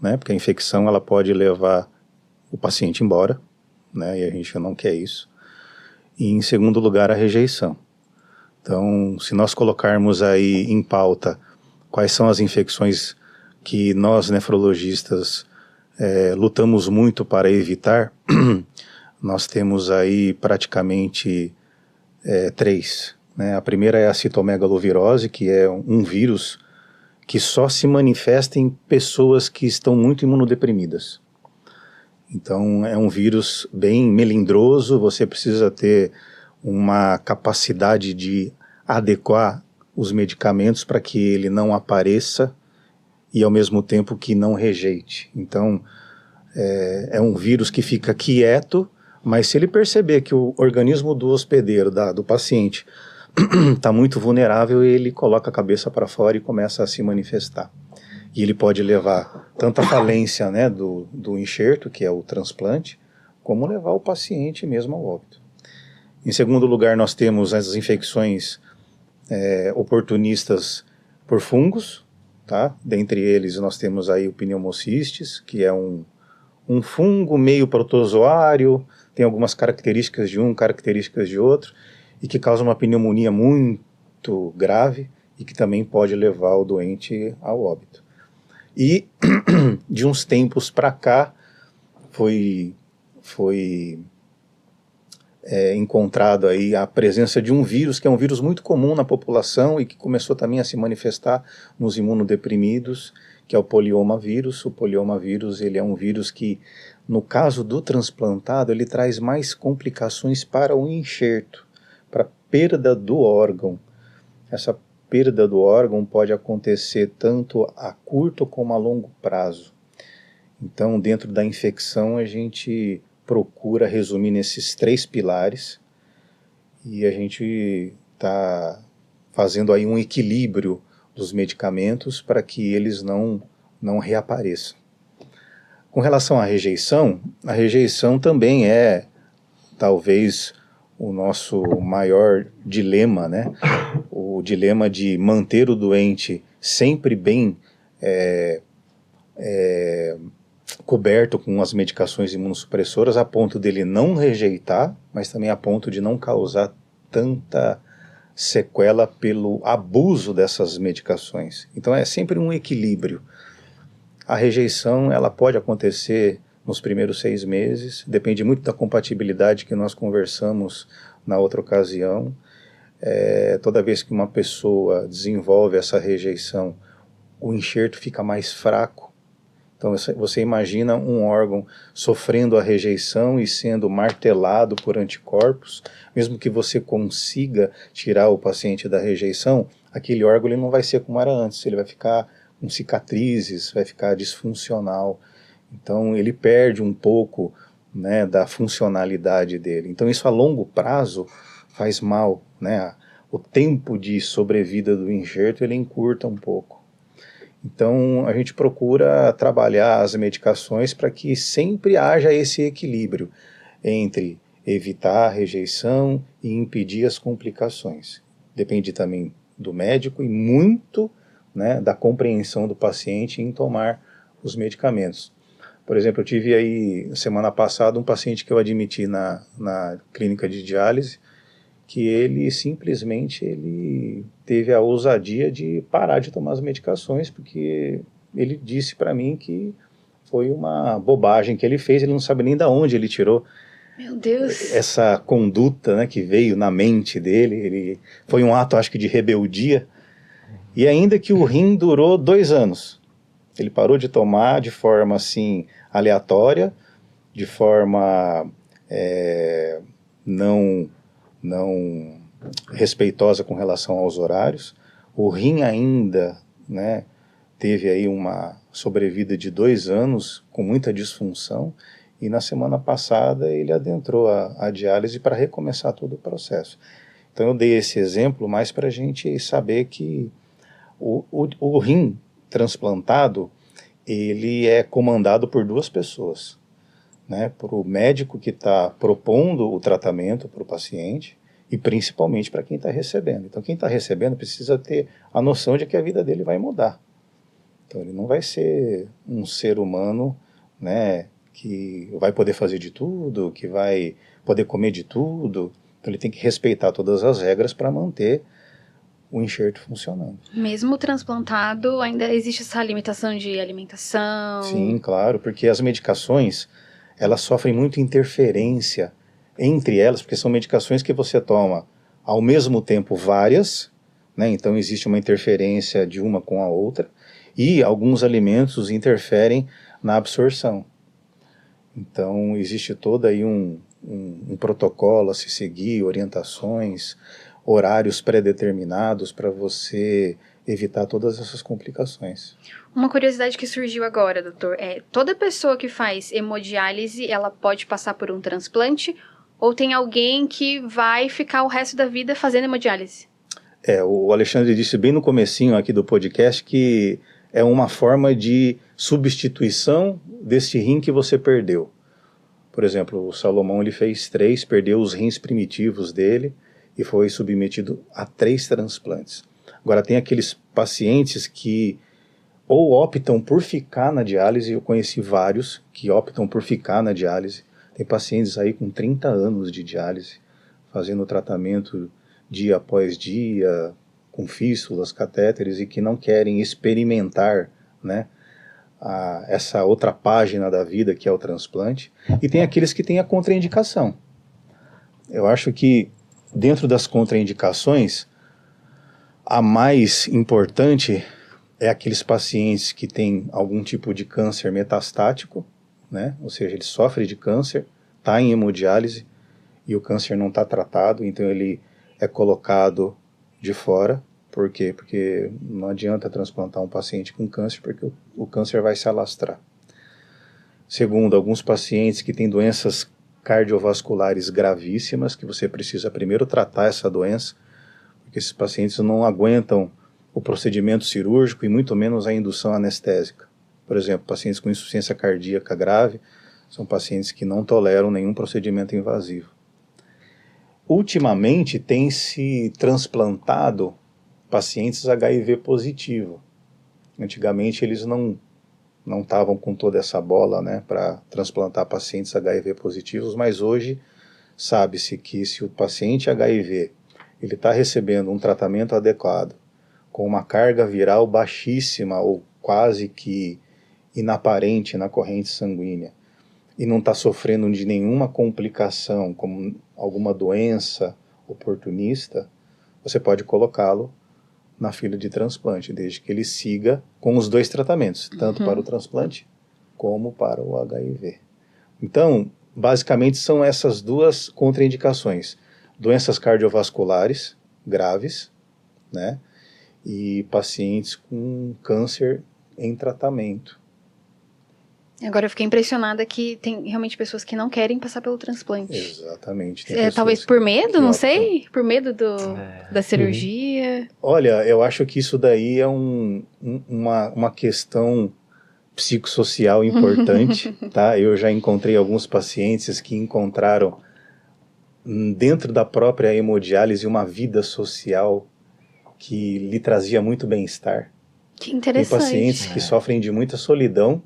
né, porque a infecção ela pode levar o paciente embora, né, e a gente não quer isso. E em segundo lugar, a rejeição. Então, se nós colocarmos aí em pauta quais são as infecções que nós nefrologistas lutamos muito para evitar, nós temos aí praticamente 3. Né? A primeira é a citomegalovirose, que é um vírus que só se manifesta em pessoas que estão muito imunodeprimidas. Então é um vírus bem melindroso, você precisa ter uma capacidade de adequar os medicamentos para que ele não apareça e ao mesmo tempo que não rejeite. Então é um vírus que fica quieto, mas se ele perceber que o organismo do hospedeiro, do paciente, está muito vulnerável, ele coloca a cabeça para fora e começa a se manifestar. E ele pode levar tanto a falência, né, do enxerto, que é o transplante, como levar o paciente mesmo ao óbito. Em segundo lugar, nós temos as infecções oportunistas por fungos, tá? Dentre eles nós temos aí o pneumocistis, que é um fungo meio protozoário, tem algumas características de um, características de outro, e que causa uma pneumonia muito grave e que também pode levar o doente ao óbito. E de uns tempos para cá foi encontrado aí a presença de um vírus, que é um vírus muito comum na população e que começou também a se manifestar nos imunodeprimidos, que é o poliomavírus. O poliomavírus, ele é um vírus que, no caso do transplantado, ele traz mais complicações para o enxerto, para a perda do órgão. Essa perda do órgão pode acontecer tanto a curto como a longo prazo. Então, dentro da infecção, a gente procura resumir nesses 3 pilares e a gente está fazendo aí um equilíbrio dos medicamentos para que eles não reapareçam. Com relação à rejeição, a rejeição também é talvez o nosso maior dilema, né? O dilema de manter o doente sempre bem coberto com as medicações imunossupressoras, a ponto dele não rejeitar, mas também a ponto de não causar tanta sequela pelo abuso dessas medicações. Então é sempre um equilíbrio. A rejeição, ela pode acontecer nos primeiros 6 meses, depende muito da compatibilidade que nós conversamos na outra ocasião. Toda vez que uma pessoa desenvolve essa rejeição, o enxerto fica mais fraco. Então você imagina um órgão sofrendo a rejeição e sendo martelado por anticorpos, mesmo que você consiga tirar o paciente da rejeição, aquele órgão ele não vai ser como era antes, ele vai ficar com cicatrizes, vai ficar disfuncional. Então ele perde um pouco, né, da funcionalidade dele. Então isso a longo prazo faz mal, né? O tempo de sobrevida do enxerto ele encurta um pouco. Então, a gente procura trabalhar as medicações para que sempre haja esse equilíbrio entre evitar a rejeição e impedir as complicações. Depende também do médico e muito, né, da compreensão do paciente em tomar os medicamentos. Por exemplo, eu tive aí, semana passada, um paciente que eu admiti na clínica de diálise, que ele simplesmente teve a ousadia de parar de tomar as medicações, porque ele disse para mim que foi uma bobagem que ele fez, ele não sabe nem de onde ele tirou
Meu Deus.
essa conduta, né, que veio na mente dele. Foi um ato, acho que, de rebeldia, e ainda que o rim durou 2 anos. Ele parou de tomar de forma assim aleatória, de forma não respeitosa com relação aos horários. O rim ainda, né, teve aí uma sobrevida de 2 anos com muita disfunção, e na semana passada ele adentrou a diálise para recomeçar todo o processo. Então eu dei esse exemplo mais para a gente saber que o rim transplantado, ele é comandado por 2 pessoas, né, para o médico que está propondo o tratamento para o paciente e principalmente para quem está recebendo. Então quem está recebendo precisa ter a noção de que a vida dele vai mudar. Então ele não vai ser um ser humano, né, que vai poder fazer de tudo, que vai poder comer de tudo. Então ele tem que respeitar todas as regras para manter o enxerto funcionando.
Mesmo transplantado, ainda existe essa limitação de alimentação?
Sim, claro, porque as medicações, elas sofrem muita interferência entre elas, porque são medicações que você toma ao mesmo tempo várias, né? Então existe uma interferência de uma com a outra, e alguns alimentos interferem na absorção. Então existe todo aí um protocolo a se seguir, orientações, horários pré-determinados para você evitar todas essas complicações.
Uma curiosidade que surgiu agora, doutor, toda pessoa que faz hemodiálise, ela pode passar por um transplante, ou tem alguém que vai ficar o resto da vida fazendo hemodiálise?
O Alexandre disse bem no comecinho aqui do podcast que é uma forma de substituição desse rim que você perdeu. Por exemplo, o Salomão ele fez 3, perdeu os rins primitivos dele e foi submetido a 3 transplantes. Agora tem aqueles pacientes que ou optam por ficar na diálise, eu conheci vários que optam por ficar na diálise. Tem pacientes aí com 30 anos de diálise, fazendo tratamento dia após dia, com fístulas, catéteres, e que não querem experimentar, né, essa outra página da vida que é o transplante. E tem aqueles que têm a contraindicação. Eu acho que dentro das contraindicações, a mais importante é aqueles pacientes que têm algum tipo de câncer metastático, né? Ou seja, ele sofre de câncer, está em hemodiálise e o câncer não está tratado, então ele é colocado de fora. Por quê? Porque não adianta transplantar um paciente com câncer, porque o câncer vai se alastrar. Segundo, alguns pacientes que têm doenças cardiovasculares gravíssimas, que você precisa primeiro tratar essa doença, porque esses pacientes não aguentam o procedimento cirúrgico e muito menos a indução anestésica. Por exemplo, pacientes com insuficiência cardíaca grave são pacientes que não toleram nenhum procedimento invasivo. Ultimamente tem se transplantado pacientes HIV positivo. Antigamente eles não estavam com toda essa bola, né, para transplantar pacientes HIV positivos, mas hoje sabe-se que se o paciente HIV ele está recebendo um tratamento adequado, com uma carga viral baixíssima ou quase que inaparente na corrente sanguínea, e não está sofrendo de nenhuma complicação, como alguma doença oportunista, você pode colocá-lo na fila de transplante, desde que ele siga com os dois tratamentos, tanto para o transplante como para o HIV. Então, basicamente são essas duas contraindicações: doenças cardiovasculares graves, né, e pacientes com câncer em tratamento.
Agora eu fiquei impressionada que tem realmente pessoas que não querem passar pelo transplante.
Exatamente.
Talvez por medo, não sei, por medo da cirurgia.
Olha, eu acho que isso daí é uma questão psicossocial importante, tá? Eu já encontrei alguns pacientes que encontraram dentro da própria hemodiálise uma vida social que lhe trazia muito bem-estar.
Que interessante.
Tem pacientes que sofrem de muita solidão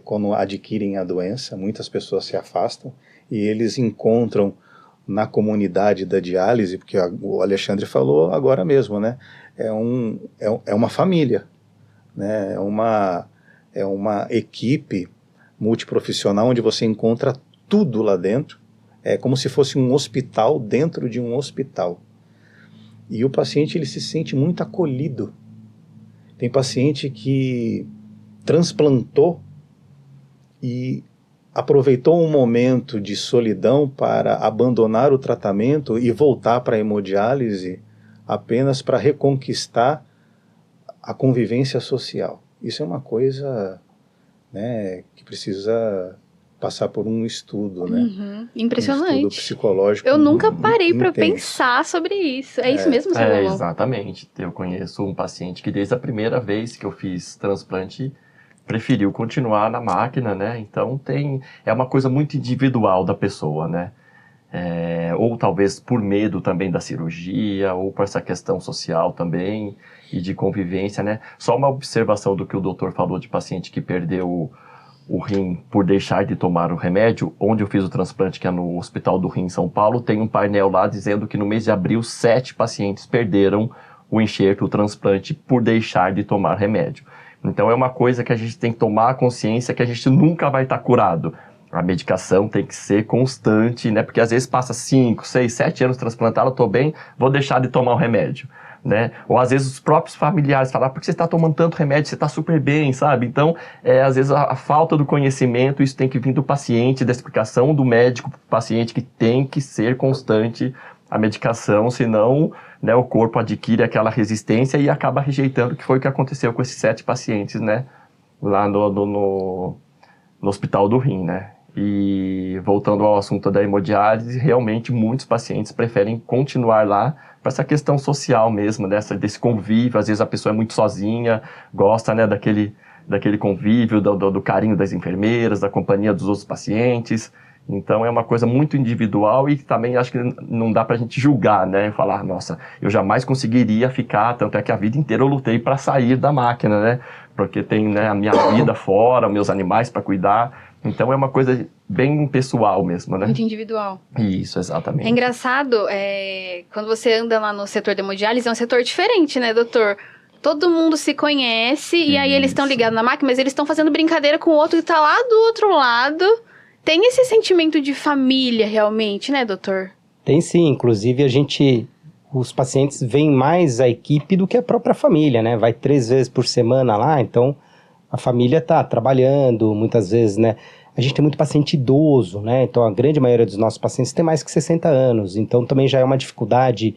quando adquirem a doença, muitas pessoas se afastam e eles encontram na comunidade da diálise, porque o Alexandre falou agora mesmo, né? É uma família, né? É uma equipe multiprofissional onde você encontra tudo lá dentro. É como se fosse um hospital dentro de um hospital. E o paciente ele se sente muito acolhido. Tem paciente que transplantou e aproveitou um momento de solidão para abandonar o tratamento e voltar para a hemodiálise apenas para reconquistar a convivência social. Isso é uma coisa, né, que precisa passar por um estudo, né?
Impressionante.
Um estudo psicológico.
Eu nunca parei para
intenso.
pensar sobre isso. É isso mesmo, seu Lelão?
Exatamente. Eu conheço um paciente que desde a primeira vez que eu fiz transplante preferiu continuar na máquina, né? Então é uma coisa muito individual da pessoa, né? Ou talvez por medo também da cirurgia, ou por essa questão social também e de convivência, né? Só uma observação do que o doutor falou de paciente que perdeu o rim por deixar de tomar o remédio. Onde eu fiz o transplante, que é no Hospital do Rim em São Paulo, tem um painel lá dizendo que no mês de abril 7 pacientes perderam o enxerto, o transplante, por deixar de tomar remédio. Então é uma coisa que a gente tem que tomar consciência que a gente nunca vai estar curado. A medicação tem que ser constante, né? Porque às vezes passa 5, 6, 7 anos transplantado, eu estou bem, vou deixar de tomar o remédio, né? Ou às vezes os próprios familiares falam, por que você está tomando tanto remédio, você está super bem, sabe? Então, às vezes a falta do conhecimento, isso tem que vir do paciente, da explicação do médico para o paciente, que tem que ser constante a medicação, senão, né, o corpo adquire aquela resistência e acaba rejeitando, que foi o que aconteceu com esses 7 pacientes, né, lá no Hospital do Rim, né. E voltando ao assunto da hemodiálise, realmente muitos pacientes preferem continuar lá para essa questão social mesmo, desse convívio. Às vezes a pessoa é muito sozinha, gosta, né, daquele convívio, do carinho das enfermeiras, da companhia dos outros pacientes. Então é uma coisa muito individual e também acho que não dá pra gente julgar, né? Falar, nossa, eu jamais conseguiria ficar, tanto é que a vida inteira eu lutei para sair da máquina, né? Porque tem, né, a minha vida fora, meus animais para cuidar. Então é uma coisa bem pessoal mesmo, né?
Muito individual.
Isso, exatamente.
É engraçado, quando você anda lá no setor de hemodiálise, é um setor diferente, né, doutor? Todo mundo se conhece e aí eles estão ligados na máquina, mas eles estão fazendo brincadeira com o outro que tá lá do outro lado. Tem esse sentimento de família realmente, né, doutor?
Tem sim, inclusive os pacientes veem mais a equipe do que a própria família, né? Vai 3 vezes por semana lá, então a família está trabalhando, muitas vezes, né? A gente tem muito paciente idoso, né? Então a grande maioria dos nossos pacientes tem mais que 60 anos, então também já é uma dificuldade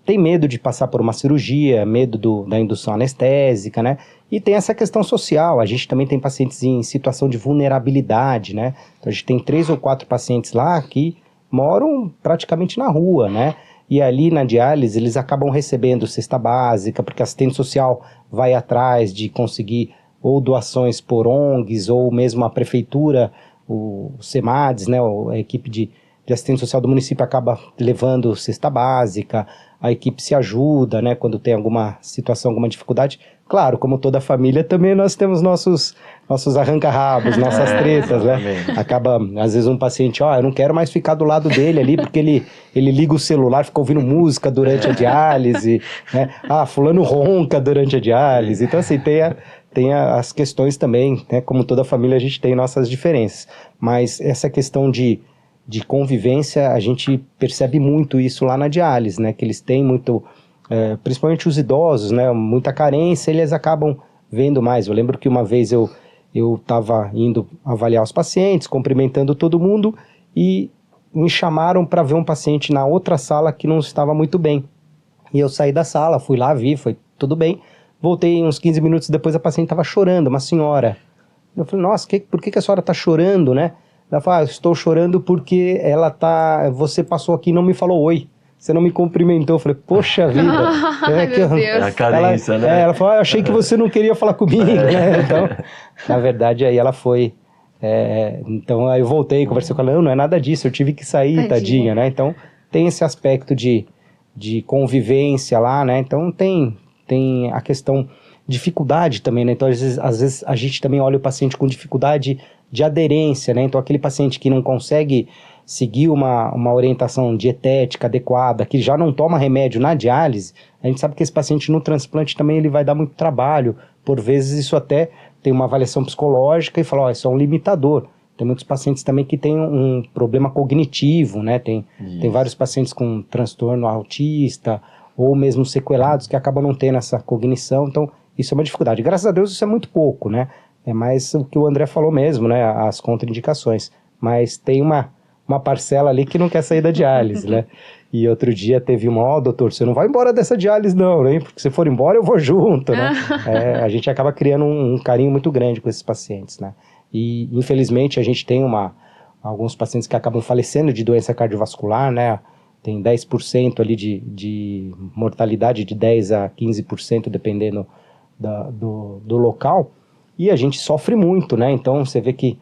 tem medo de passar por uma cirurgia, medo da indução anestésica, né? E tem essa questão social, a gente também tem pacientes em situação de vulnerabilidade, né? Então a gente tem 3 ou 4 pacientes lá que moram praticamente na rua, né? E ali na diálise eles acabam recebendo cesta básica, porque a assistente social vai atrás de conseguir ou doações por ONGs, ou mesmo a prefeitura, o SEMADES, né? A equipe de assistente social do município acaba levando cesta básica, a equipe se ajuda, né, quando tem alguma situação, alguma dificuldade. Claro, como toda família, também nós temos nossos arranca-rabos, nossas tretas, né? Acaba, às vezes, um paciente, eu não quero mais ficar do lado dele ali, porque ele liga o celular, fica ouvindo música durante a diálise, né? Fulano ronca durante a diálise. Então, assim, tem as questões também, né? Como toda família, a gente tem nossas diferenças. Mas essa questão de convivência, a gente percebe muito isso lá na diálise, né? Que eles têm muito, principalmente os idosos, né? Muita carência, eles acabam vendo mais. Eu lembro que uma vez eu estava indo avaliar os pacientes, cumprimentando todo mundo, e me chamaram para ver um paciente na outra sala que não estava muito bem. E eu saí da sala, fui lá, vi, foi tudo bem. Voltei uns 15 minutos depois, a paciente estava chorando, uma senhora. Eu falei, nossa, por que a senhora está chorando, né? Ela fala, estou chorando porque você passou aqui e não me falou oi. Você não me cumprimentou. Eu falei, poxa vida.
Meu Deus.
É a carência, né?
Ela falou, eu achei que você não queria falar comigo, né? Então, na verdade, aí ela foi... então, aí eu voltei, conversei com ela, não é nada disso, eu tive que sair, tadinha, né? Então, tem esse aspecto de convivência lá, né? Então, tem a questão dificuldade também, né? Então, às vezes a gente também olha o paciente com dificuldade de aderência, né? Então, aquele paciente que não consegue seguir uma orientação dietética adequada, que já não toma remédio na diálise, a gente sabe que esse paciente no transplante também ele vai dar muito trabalho. Por vezes isso até tem uma avaliação psicológica e fala, isso é um limitador. Tem muitos pacientes também que têm um problema cognitivo, né? Tem vários pacientes com transtorno autista ou mesmo sequelados que acabam não tendo essa cognição. Então, isso é uma dificuldade. Graças a Deus isso é muito pouco, né? É mais o que o André falou mesmo, né? As contraindicações. Mas tem uma parcela ali que não quer sair da diálise, né? E outro dia teve doutor, você não vai embora dessa diálise não, né? Porque se for embora eu vou junto, né? A gente acaba criando um carinho muito grande com esses pacientes, né? E infelizmente a gente tem alguns pacientes que acabam falecendo de doença cardiovascular, né? Tem 10% ali de mortalidade, de 10 a 15%, dependendo do local. E a gente sofre muito, né? Então você vê que,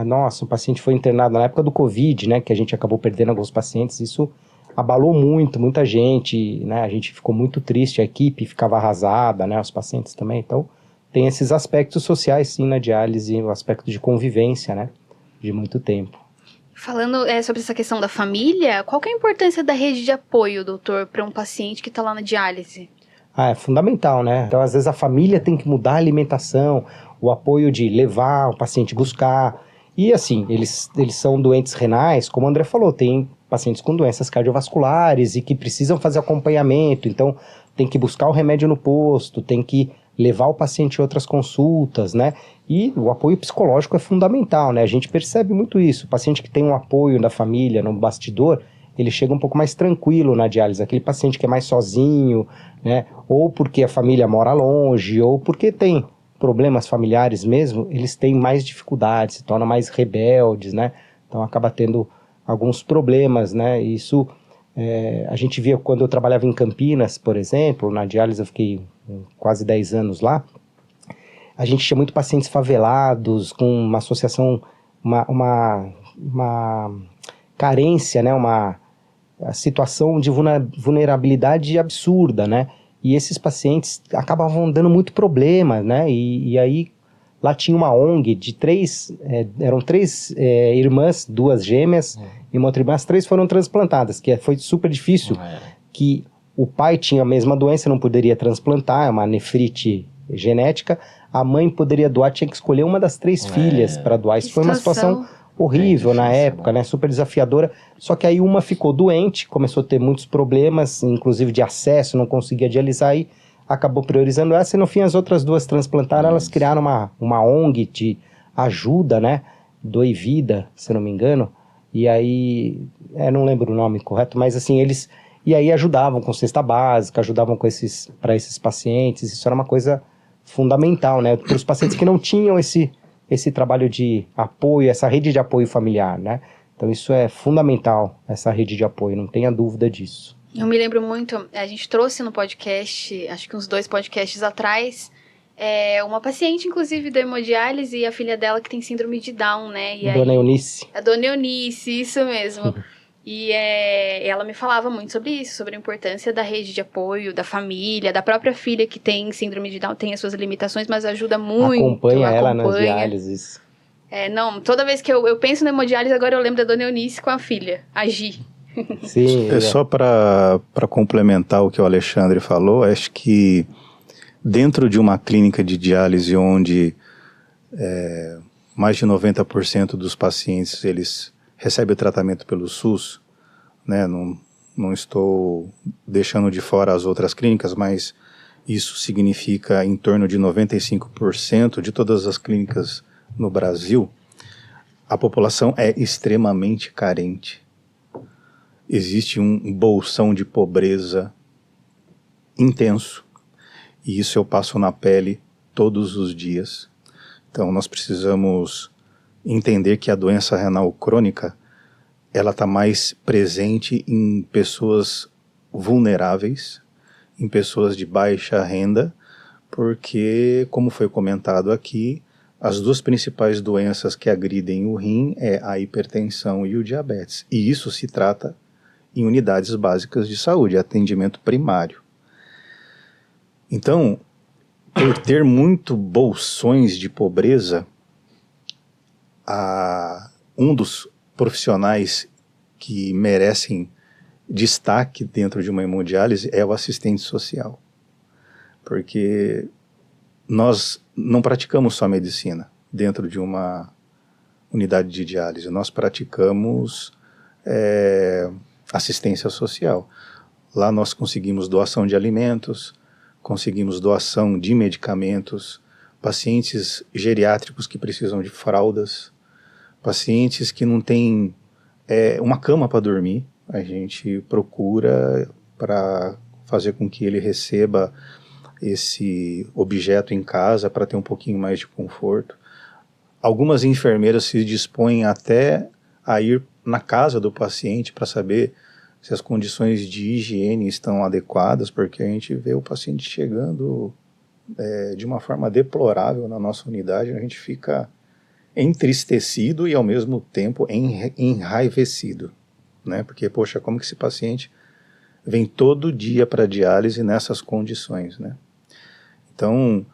nossa, o paciente foi internado na época do Covid, né? Que a gente acabou perdendo alguns pacientes. Isso abalou muita gente, né? A gente ficou muito triste, a equipe ficava arrasada, né? Os pacientes também. Então, tem esses aspectos sociais, sim, na diálise, o aspecto de convivência, né? De muito tempo.
Falando sobre essa questão da família, qual que é a importância da rede de apoio, doutor, para um paciente que está lá na diálise?
É fundamental, né? Então, às vezes, a família tem que mudar a alimentação, o apoio de levar o paciente buscar. E, assim, eles são doentes renais, como o André falou, tem pacientes com doenças cardiovasculares e que precisam fazer acompanhamento. Então, tem que buscar o remédio no posto, tem que levar o paciente em outras consultas, né? E o apoio psicológico é fundamental, né? A gente percebe muito isso. O paciente que tem um apoio da família no bastidor, ele chega um pouco mais tranquilo na diálise. Aquele paciente que é mais sozinho, né? Ou porque a família mora longe, ou porque tem problemas familiares mesmo, eles têm mais dificuldades, se tornam mais rebeldes, né? Então acaba tendo alguns problemas, né? Isso a gente via quando eu trabalhava em Campinas, por exemplo, na diálise eu fiquei quase 10 anos lá. A gente tinha muito pacientes favelados, com uma associação, uma carência, né? Uma situação de vulnerabilidade absurda, né? E esses pacientes acabavam dando muito problema, né? E aí lá tinha uma ONG de eram 3 irmãs, 2 gêmeas e uma outra irmã, as 3 foram transplantadas, que foi super difícil, que o pai tinha a mesma doença, não poderia transplantar, é uma nefrite genética, a mãe poderia doar, tinha que escolher uma das 3 filhas para doar. Isso foi uma situação horrível na
difícil,
época, né? Super desafiadora. Só que aí uma ficou doente, começou a ter muitos problemas, inclusive de acesso, não conseguia dialisar e acabou priorizando essa. E no fim as outras duas transplantaram, elas criaram uma ONG de ajuda, né? Doe Vida, se não me engano. E aí, não lembro o nome correto, mas assim, eles... E aí ajudavam com cesta básica, ajudavam para esses pacientes. Isso era uma coisa fundamental, né? Para os pacientes que não tinham esse trabalho de apoio, essa rede de apoio familiar, né? Então isso é fundamental, essa rede de apoio, não tenha dúvida disso.
Eu me lembro muito, a gente trouxe no podcast, acho que uns 2 podcasts atrás, uma paciente, inclusive, da hemodiálise e a filha dela que tem síndrome de Down, né? E
Dona
aí,
Eunice.
a Dona Eunice, isso mesmo. E ela me falava muito sobre isso, sobre a importância da rede de apoio, da família, da própria filha que tem síndrome de Down, tem as suas limitações, mas ajuda muito.
Acompanha ela nas diálises.
Não, toda vez que eu penso na hemodiálise, agora eu lembro da Dona Eunice com a filha, a Gi.
Sim.
Só para complementar o que o Alexandre falou, acho que dentro de uma clínica de diálise onde mais de 90% dos pacientes eles recebem o tratamento pelo SUS, né? Não estou deixando de fora as outras clínicas, mas isso significa em torno de 95% de todas as clínicas no Brasil. A população é extremamente carente. Existe um bolsão de pobreza intenso, e isso eu passo na pele todos os dias. Então nós precisamos entender que a doença renal crônica, ela está mais presente em pessoas vulneráveis, em pessoas de baixa renda, porque, como foi comentado aqui, as duas principais doenças que agridem o rim é a hipertensão e o diabetes. E isso se trata em unidades básicas de saúde, atendimento primário. Então, por ter muito bolsões de pobreza, um dos profissionais que merecem destaque dentro de uma hemodiálise é o assistente social. Porque nós não praticamos só medicina dentro de uma unidade de diálise, nós praticamos assistência social. Lá nós conseguimos doação de alimentos, conseguimos doação de medicamentos, pacientes geriátricos que precisam de fraldas, pacientes que não têm uma cama para dormir, a gente procura para fazer com que ele receba esse objeto em casa para ter um pouquinho mais de conforto. Algumas enfermeiras se dispõem até a ir na casa do paciente para saber se as condições de higiene estão adequadas, porque a gente vê o paciente chegando de uma forma deplorável na nossa unidade, a gente fica entristecido e ao mesmo tempo enraivecido, né? Porque, poxa, como que esse paciente vem todo dia para diálise nessas condições, né? Então,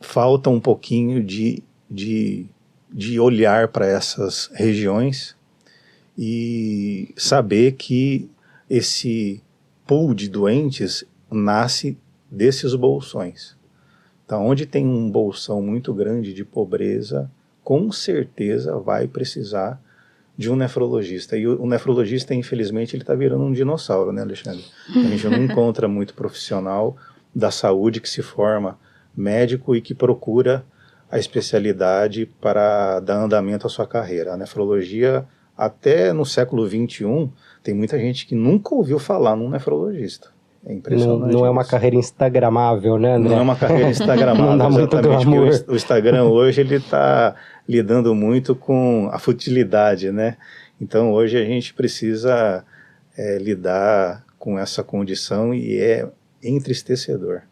falta um pouquinho de olhar para essas regiões e saber que esse pool de doentes nasce desses bolsões. Então, onde tem um bolsão muito grande de pobreza, com certeza vai precisar de um nefrologista. E o nefrologista, infelizmente, ele está virando um dinossauro, né, Alexandre? A gente não encontra muito profissional da saúde que se forma médico e que procura a especialidade para dar andamento à sua carreira. A nefrologia, até no século XXI, tem muita gente que nunca ouviu falar num nefrologista. É impressionante.
Não é uma carreira instagramável, né, André?
Não é uma carreira instagramável,
não dá muito
exatamente.
glamour.
O Instagram hoje ele está lidando muito com a futilidade, né? Então hoje a gente precisa lidar com essa condição e é entristecedor.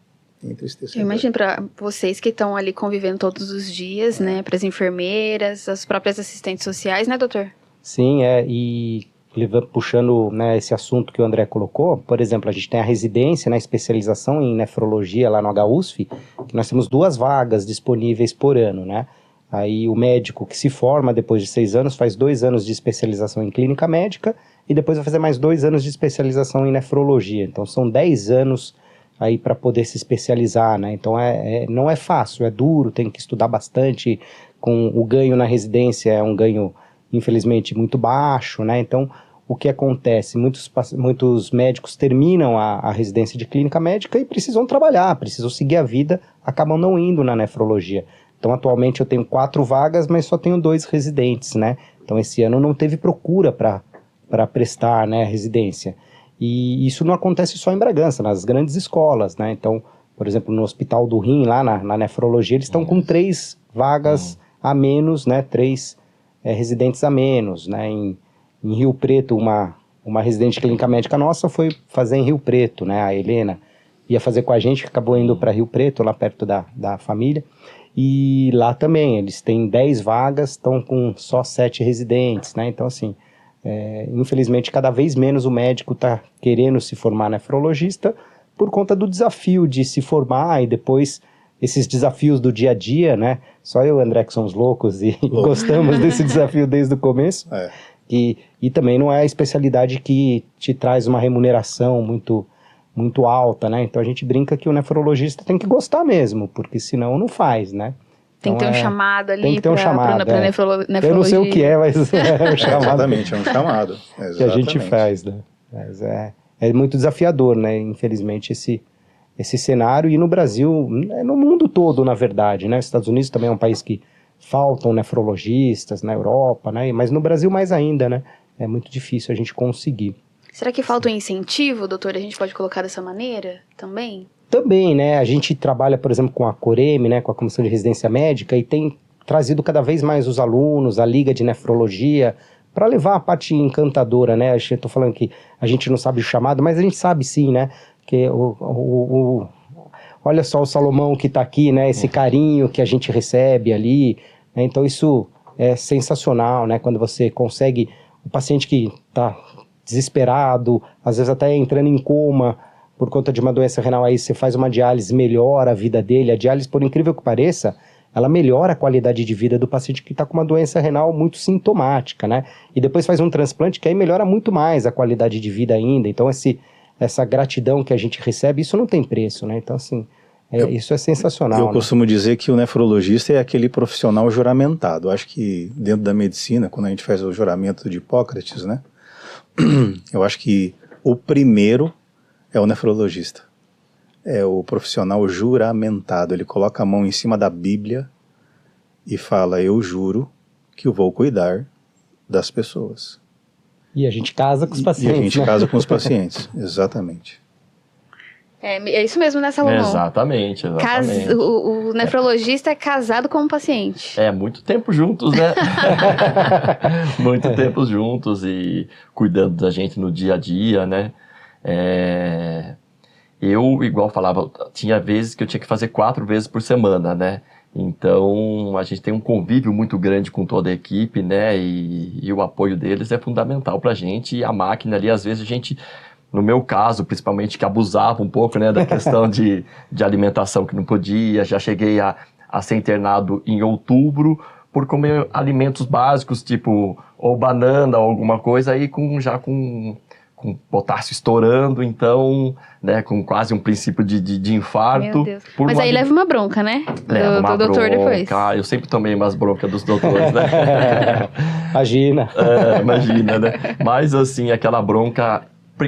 Eu imagino para vocês que estão ali convivendo todos os dias, né? Para as enfermeiras, as próprias assistentes sociais, né, doutor?
Sim, e puxando, né, esse assunto que o André colocou, por exemplo, a gente tem a residência, né, especialização em nefrologia lá no HUSF, que nós temos 2 vagas disponíveis por ano, né? Aí o médico que se forma depois de 6 anos faz 2 anos de especialização em clínica médica e depois vai fazer mais 2 anos de especialização em nefrologia. Então são 10 anos aí para poder se especializar, né? Então não é fácil, é duro, tem que estudar bastante, com o ganho na residência é um ganho, infelizmente, muito baixo, né? Então, o que acontece? Muitos médicos terminam a residência de clínica médica e precisam trabalhar, precisam seguir a vida, acabam não indo na nefrologia. Então, atualmente eu tenho 4 vagas, mas só tenho 2 residentes, né? Então, esse ano não teve procura para prestar, né, residência. E isso não acontece só em Bragança, nas grandes escolas, né? Então, por exemplo, no Hospital do Rim, lá na nefrologia, eles estão com 3 vagas a menos, né? 3 residentes a menos, né? Em Rio Preto, uma residente de clínica médica nossa foi fazer em Rio Preto, né? A Helena ia fazer com a gente, acabou indo para Rio Preto, lá perto da família. E lá também, eles têm 10 vagas, estão com só 7 residentes, né? Então, assim, infelizmente, cada vez menos o médico está querendo se formar nefrologista por conta do desafio de se formar e depois esses desafios do dia a dia, né? Só eu e o André que somos loucos e gostamos desse desafio desde o começo. E também não é a especialidade que te traz uma remuneração muito alta, né? Então a gente brinca que o nefrologista tem que gostar mesmo, porque senão não faz, né?
Tem
Então,
que ter um chamado ali
tem que ter um chamado,
pra nefrologia.
Eu não sei o que é, mas é um chamado.
Exatamente, é um chamado.
Que a gente faz, né? Mas é muito desafiador, né? Infelizmente, esse cenário. E no Brasil, no mundo todo, na verdade, né? Os Estados Unidos também é um país que faltam nefrologistas, na Europa, né? Mas no Brasil mais ainda, né? É muito difícil a gente conseguir.
Será que falta um incentivo, doutor? A gente pode colocar dessa maneira também?
Também, né? A gente trabalha, por exemplo, com a Coreme, né? Com a Comissão de Residência Médica, e tem trazido cada vez mais os alunos, a Liga de Nefrologia, para levar a parte encantadora, né? Eu estou falando que a gente não sabe o chamado, mas a gente sabe sim, né? Que olha só o Salomão que está aqui, né? Esse carinho que a gente recebe ali, né? Então isso é sensacional, né? Quando você consegue, o paciente que está desesperado, às vezes até entrando em coma por conta de uma doença renal, aí você faz uma diálise, melhora a vida dele. A diálise, por incrível que pareça, ela melhora a qualidade de vida do paciente que está com uma doença renal muito sintomática, né? E depois faz um transplante que aí melhora muito mais a qualidade de vida ainda. Então essa gratidão que a gente recebe, isso não tem preço, né? Então, assim, isso é sensacional.
Eu costumo dizer que o nefrologista é aquele profissional juramentado. Acho que dentro da medicina, quando a gente faz o juramento de Hipócrates, né? Eu acho que o primeiro é o nefrologista. É o profissional juramentado. Ele coloca a mão em cima da Bíblia e fala: eu juro que eu vou cuidar das pessoas.
E a gente casa com os pacientes.
E a gente casa com os pacientes, exatamente.
É isso mesmo, né, Salomão?
Exatamente.
O nefrologista é casado com o paciente.
Muito tempo juntos, né? Muito tempo juntos e cuidando da gente no dia a dia, né? Eu, igual falava, tinha vezes que eu tinha que fazer 4 vezes por semana, né? Então, a gente tem um convívio muito grande com toda a equipe, né? E o apoio deles é fundamental pra gente. E a máquina ali, às vezes, a gente... No meu caso, principalmente, que abusava um pouco, né, da questão de alimentação que não podia. Já cheguei a ser internado em outubro por comer alimentos básicos, tipo, ou banana ou alguma coisa, aí já com potássio estourando, então, né, com quase um princípio de infarto.
Meu Deus. Mas aí leva uma bronca, né? Do doutor depois.
Eu sempre tomei umas broncas dos doutores, né?
Imagina.
Imagina, né? Mas, assim, aquela bronca...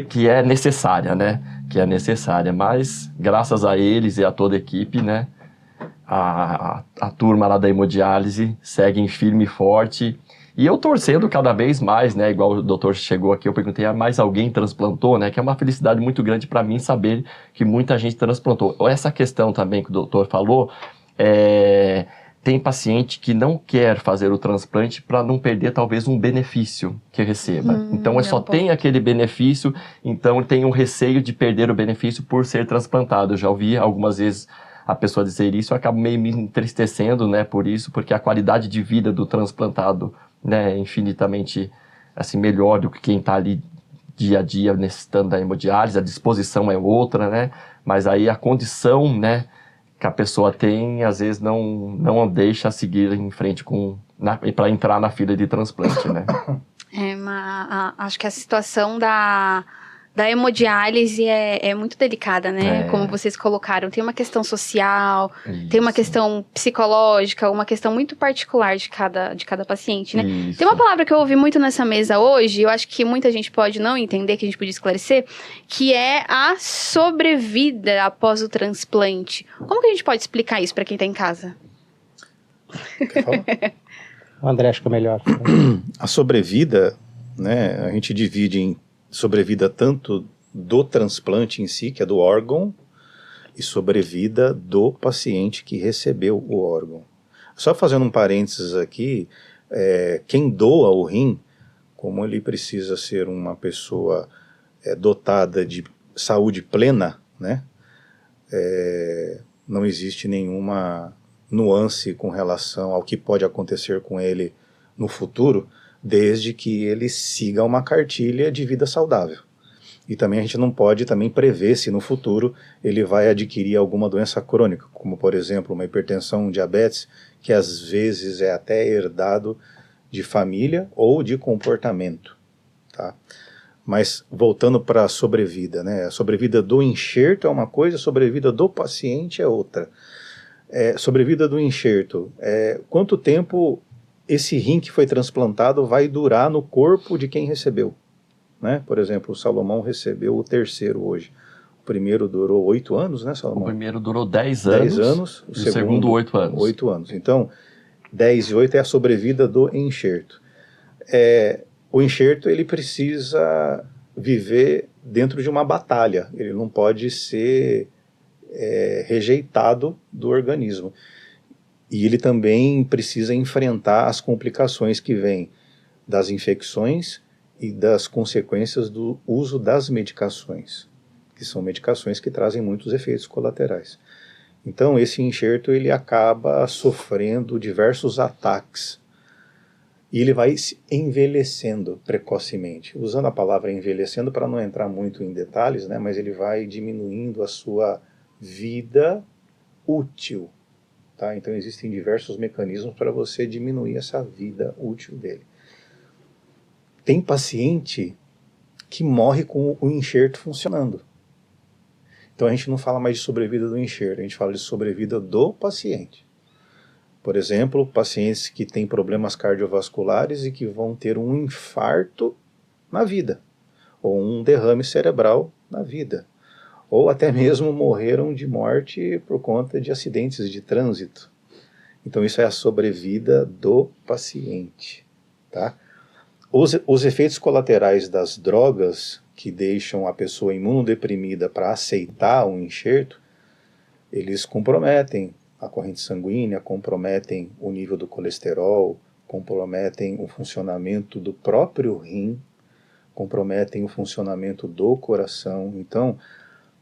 que é necessária, né? Que é necessária, mas graças a eles e a toda a equipe, né? A turma lá da hemodiálise segue firme e forte. E eu torcendo cada vez mais, né? Igual o doutor chegou aqui, eu perguntei, mais alguém transplantou, né? Que é uma felicidade muito grande para mim saber que muita gente transplantou. Essa questão também que o doutor falou, tem paciente que não quer fazer o transplante para não perder talvez um benefício que receba. Então só tem aquele benefício, então tem um receio de perder o benefício por ser transplantado. Eu já ouvi algumas vezes a pessoa dizer isso, eu acabo meio me entristecendo, né, por isso, porque a qualidade de vida do transplantado, né, é infinitamente assim, melhor do que quem está ali dia a dia necessitando da hemodiálise, a disposição é outra, né, mas aí a condição, né, que a pessoa tem, às vezes não deixa seguir em frente para entrar na fila de transplante, né?
Acho que a situação da da hemodiálise é muito delicada, né?
É.
Como vocês colocaram. Tem uma questão social,
Isso.
tem uma questão psicológica, uma questão muito particular de cada paciente, né?
Isso.
Tem uma palavra que eu ouvi muito nessa mesa hoje, eu acho que muita gente pode não entender, que a gente podia esclarecer, que é a sobrevida após o transplante. Como que a gente pode explicar isso para quem tá em casa?
Quer falar?
O André acho que é melhor.
A sobrevida, né, a gente divide em sobrevida tanto do transplante em si, que é do órgão, e sobrevida do paciente que recebeu o órgão. Só fazendo um parênteses aqui, quem doa o rim, como ele precisa ser uma pessoa dotada de saúde plena, né, não existe nenhuma nuance com relação ao que pode acontecer com ele no futuro, desde que ele siga uma cartilha de vida saudável. E também a gente não pode também prever se no futuro ele vai adquirir alguma doença crônica, como por exemplo uma hipertensão, um diabetes, que às vezes é até herdado de família ou de comportamento, tá? Mas voltando para a sobrevida, né? A sobrevida do enxerto é uma coisa, a sobrevida do paciente é outra. Sobrevida do enxerto, quanto tempo esse rim que foi transplantado vai durar no corpo de quem recebeu, né? Por exemplo, o Salomão recebeu o terceiro hoje. O primeiro durou 8 anos, né, Salomão?
O primeiro durou 10 anos.
10 anos.
O segundo 8 anos.
8 anos. Então, 10 e 8 é a sobrevida do enxerto. O enxerto, ele precisa viver dentro de uma batalha. Ele não pode ser rejeitado do organismo. E ele também precisa enfrentar as complicações que vêm das infecções e das consequências do uso das medicações, que são medicações que trazem muitos efeitos colaterais. Então esse enxerto ele acaba sofrendo diversos ataques e ele vai se envelhecendo precocemente. Usando a palavra envelhecendo para não entrar muito em detalhes, né, mas ele vai diminuindo a sua vida útil. Tá? Então existem diversos mecanismos para você diminuir essa vida útil dele. Tem paciente que morre com o enxerto funcionando. Então a gente não fala mais de sobrevida do enxerto, a gente fala de sobrevida do paciente. Por exemplo, pacientes que têm problemas cardiovasculares e que vão ter um infarto na vida, ou um derrame cerebral na vida, ou até mesmo morreram de morte por conta de acidentes de trânsito. Então isso é a sobrevida do paciente, tá? Os efeitos colaterais das drogas que deixam a pessoa imunodeprimida para aceitar um enxerto, eles comprometem a corrente sanguínea, comprometem o nível do colesterol, comprometem o funcionamento do próprio rim, comprometem o funcionamento do coração. Então,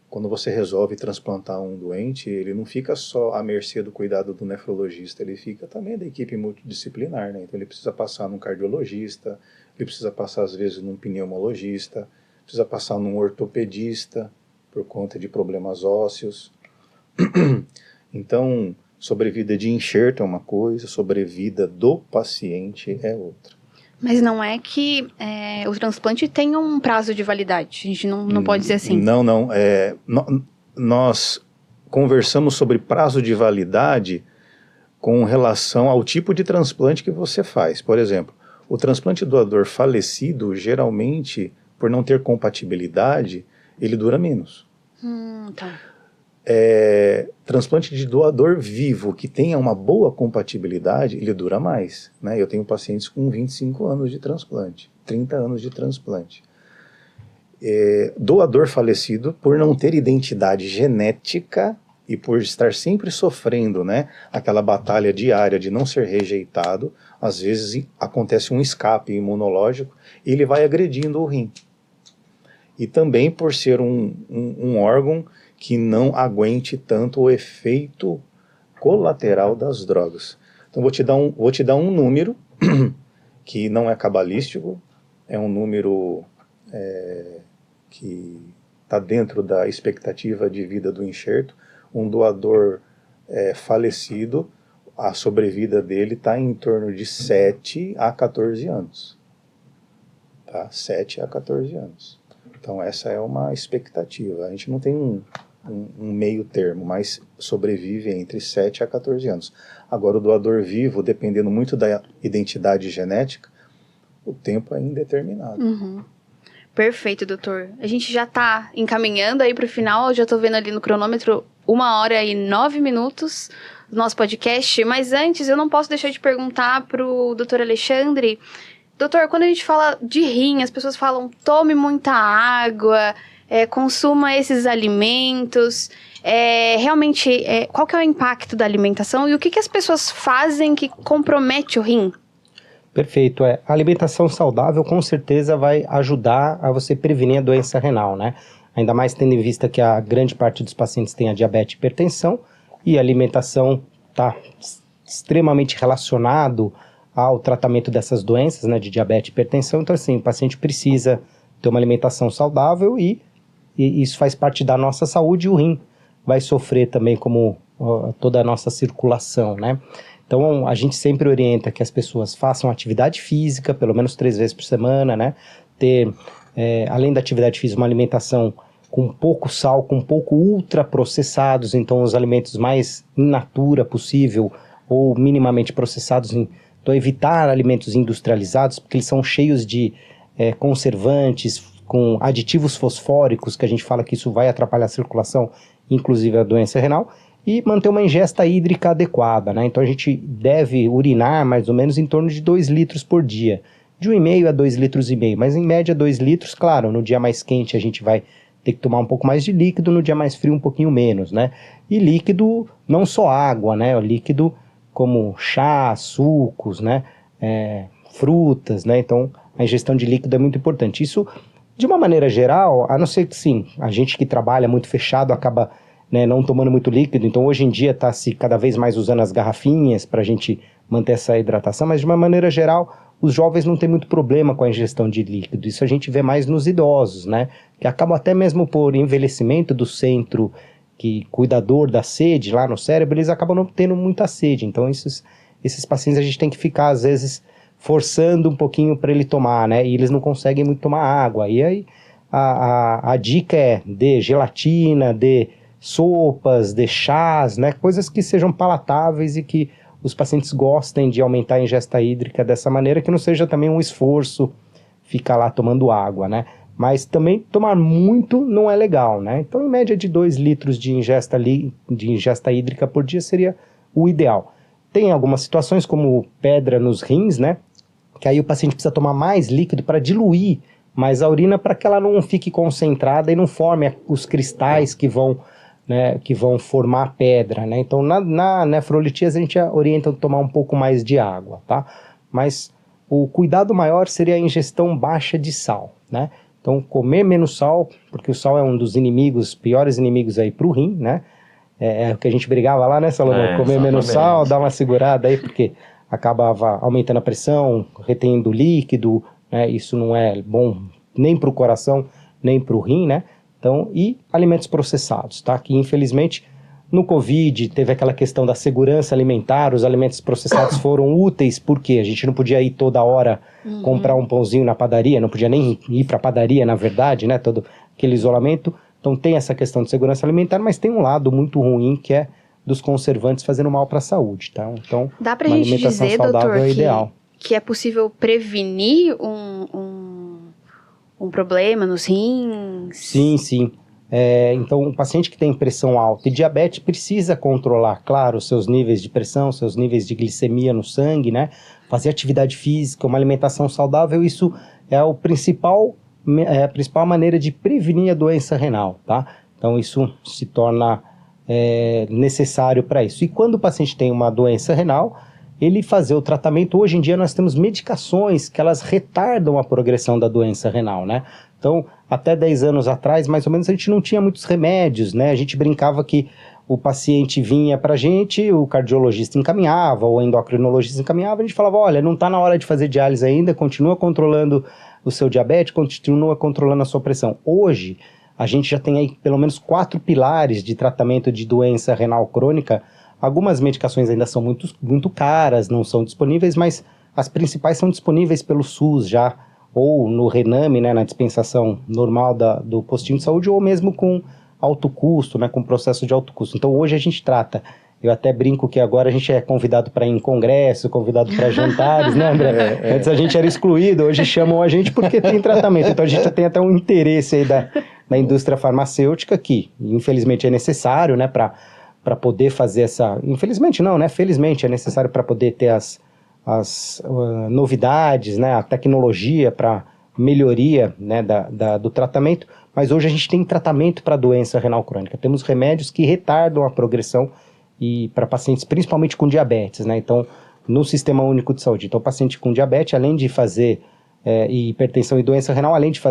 quando você resolve transplantar um doente, ele não fica só à mercê do cuidado do nefrologista, ele fica também da equipe multidisciplinar, né? Então ele precisa passar num cardiologista, ele precisa passar às vezes num pneumologista, precisa passar num ortopedista por conta de problemas ósseos. Então, sobrevida de enxerto é uma coisa, sobrevida do paciente é outra.
Mas não é que o transplante tem um prazo de validade, a gente não pode dizer assim.
Não. Nós conversamos sobre prazo de validade com relação ao tipo de transplante que você faz. Por exemplo, o transplante doador falecido, geralmente, por não ter compatibilidade, ele dura menos.
Tá.
Transplante de doador vivo que tenha uma boa compatibilidade, ele dura mais, né? Eu tenho pacientes com 25 anos de transplante, 30 anos de transplante. Doador falecido, por não ter identidade genética e por estar sempre sofrendo, né, aquela batalha diária de não ser rejeitado, às vezes acontece um escape imunológico e ele vai agredindo o rim. E também por ser um órgão que não aguente tanto o efeito colateral das drogas. Então vou te dar um número que não é cabalístico, é um número que está dentro da expectativa de vida do enxerto. Um doador falecido, a sobrevida dele está em torno de 7 a 14 anos. Tá? 7 a 14 anos. Então essa é uma expectativa. A gente não tem um meio termo, mas sobrevive entre 7 a 14 anos. Agora o doador vivo, dependendo muito da identidade genética, o tempo é indeterminado.
Perfeito, doutor. A gente já tá encaminhando aí pro final, eu já tô vendo ali no cronômetro 1h09 do nosso podcast, mas antes eu não posso deixar de perguntar pro doutor Alexandre. Doutor, quando a gente fala de rim, as pessoas falam tome muita água, consuma esses alimentos, realmente, qual que é o impacto da alimentação e o que as pessoas fazem que compromete o rim?
Perfeito, a alimentação saudável com certeza vai ajudar a você prevenir a doença renal, né? Ainda mais tendo em vista que a grande parte dos pacientes tem a diabetes e hipertensão, e a alimentação está extremamente relacionado ao tratamento dessas doenças, né, de diabetes e hipertensão. Então, assim, o paciente precisa ter uma alimentação saudável e isso faz parte da nossa saúde, e o rim vai sofrer também como toda a nossa circulação, né? Então, a gente sempre orienta que as pessoas façam atividade física, pelo menos 3 vezes por semana, né? Ter, além da atividade física, uma alimentação com pouco sal, com pouco ultraprocessados, então os alimentos mais in natura possível, ou minimamente processados. Então, evitar alimentos industrializados, porque eles são cheios de conservantes, com aditivos fosfóricos, que a gente fala que isso vai atrapalhar a circulação, inclusive a doença renal. E manter uma ingesta hídrica adequada, né? Então a gente deve urinar mais ou menos em torno de 2 litros por dia, de 1,5 a 2,5 litros, mas em média 2 litros, claro, no dia mais quente a gente vai ter que tomar um pouco mais de líquido, no dia mais frio um pouquinho menos, né? E líquido, não só água, né? O líquido como chá, sucos, né? Frutas, né? Então a ingestão de líquido é muito importante. Isso, de uma maneira geral, a não ser que sim, a gente que trabalha muito fechado acaba não tomando muito líquido, então hoje em dia está se cada vez mais usando as garrafinhas para a gente manter essa hidratação, mas de uma maneira geral, os jovens não têm muito problema com a ingestão de líquido, isso a gente vê mais nos idosos, né, que acabam até mesmo por envelhecimento do centro cuidador da sede lá no cérebro, eles acabam não tendo muita sede, então esses pacientes a gente tem que ficar às vezes forçando um pouquinho para ele tomar, né, e eles não conseguem muito tomar água, e aí a dica é de gelatina, de sopas, de chás, né, coisas que sejam palatáveis e que os pacientes gostem de aumentar a ingesta hídrica dessa maneira, que não seja também um esforço ficar lá tomando água, né, mas também tomar muito não é legal, né, então em média de 2 litros de ingesta hídrica por dia seria o ideal. Tem algumas situações como pedra nos rins, né, que aí o paciente precisa tomar mais líquido para diluir mais a urina para que ela não fique concentrada e não forme os cristais que vão formar pedra, né? Então, na nefrolitíase a gente orienta a tomar um pouco mais de água, tá? Mas o cuidado maior seria a ingestão baixa de sal, né? Então, comer menos sal, porque o sal é um dos piores inimigos aí pro rim, né? É o que a gente brigava lá, né, Salomão? Comer menos sal, dar uma segurada aí, porque acabava aumentando a pressão, retendo líquido, né? Isso não é bom nem pro coração, nem pro rim, né? Então, e alimentos processados, tá? Que infelizmente no Covid teve aquela questão da segurança alimentar, os alimentos processados foram úteis porque a gente não podia ir toda hora comprar um pãozinho na padaria, não podia nem ir para a padaria, na verdade, né? Todo aquele isolamento. Então tem essa questão de segurança alimentar, mas tem um lado muito ruim que é dos conservantes fazendo mal para a saúde, tá? Então,
dá pra gente dizer, doutor, que é possível prevenir um problema nos rins?
Sim. Então, um paciente que tem pressão alta e diabetes precisa controlar, claro, seus níveis de pressão, seus níveis de glicemia no sangue, né? Fazer atividade física, uma alimentação saudável, isso é a principal maneira de prevenir a doença renal, tá? Então, isso se torna necessário para isso. E quando o paciente tem uma doença renal, ele fazer o tratamento, hoje em dia nós temos medicações que elas retardam a progressão da doença renal, né? Então, até 10 anos atrás, mais ou menos, a gente não tinha muitos remédios, né? A gente brincava que o paciente vinha pra gente, o cardiologista encaminhava, ou o endocrinologista encaminhava, a gente falava, olha, não está na hora de fazer diálise ainda, continua controlando o seu diabetes, continua controlando a sua pressão. Hoje, a gente já tem aí pelo menos 4 pilares de tratamento de doença renal crônica. Algumas medicações ainda são muito, muito caras, não são disponíveis, mas as principais são disponíveis pelo SUS já ou no Rename, né, na dispensação normal do postinho de saúde, ou mesmo com alto custo, né, com processo de alto custo. Então hoje a gente trata, eu até brinco que agora a gente é convidado para ir em congresso, convidado para jantares, né, André? Antes a gente era excluído, hoje chamam a gente porque tem tratamento. Então a gente tem até um interesse aí da indústria farmacêutica que, infelizmente, é necessário, né, para poder fazer essa... Infelizmente não, né? Felizmente é necessário para poder ter as novidades, né, a tecnologia para melhoria, né, do tratamento, mas hoje a gente tem tratamento para doença renal crônica, temos remédios que retardam a progressão e para pacientes principalmente com diabetes, né, então no Sistema Único de Saúde, então o paciente com diabetes, além de fazer hipertensão e doença renal, além de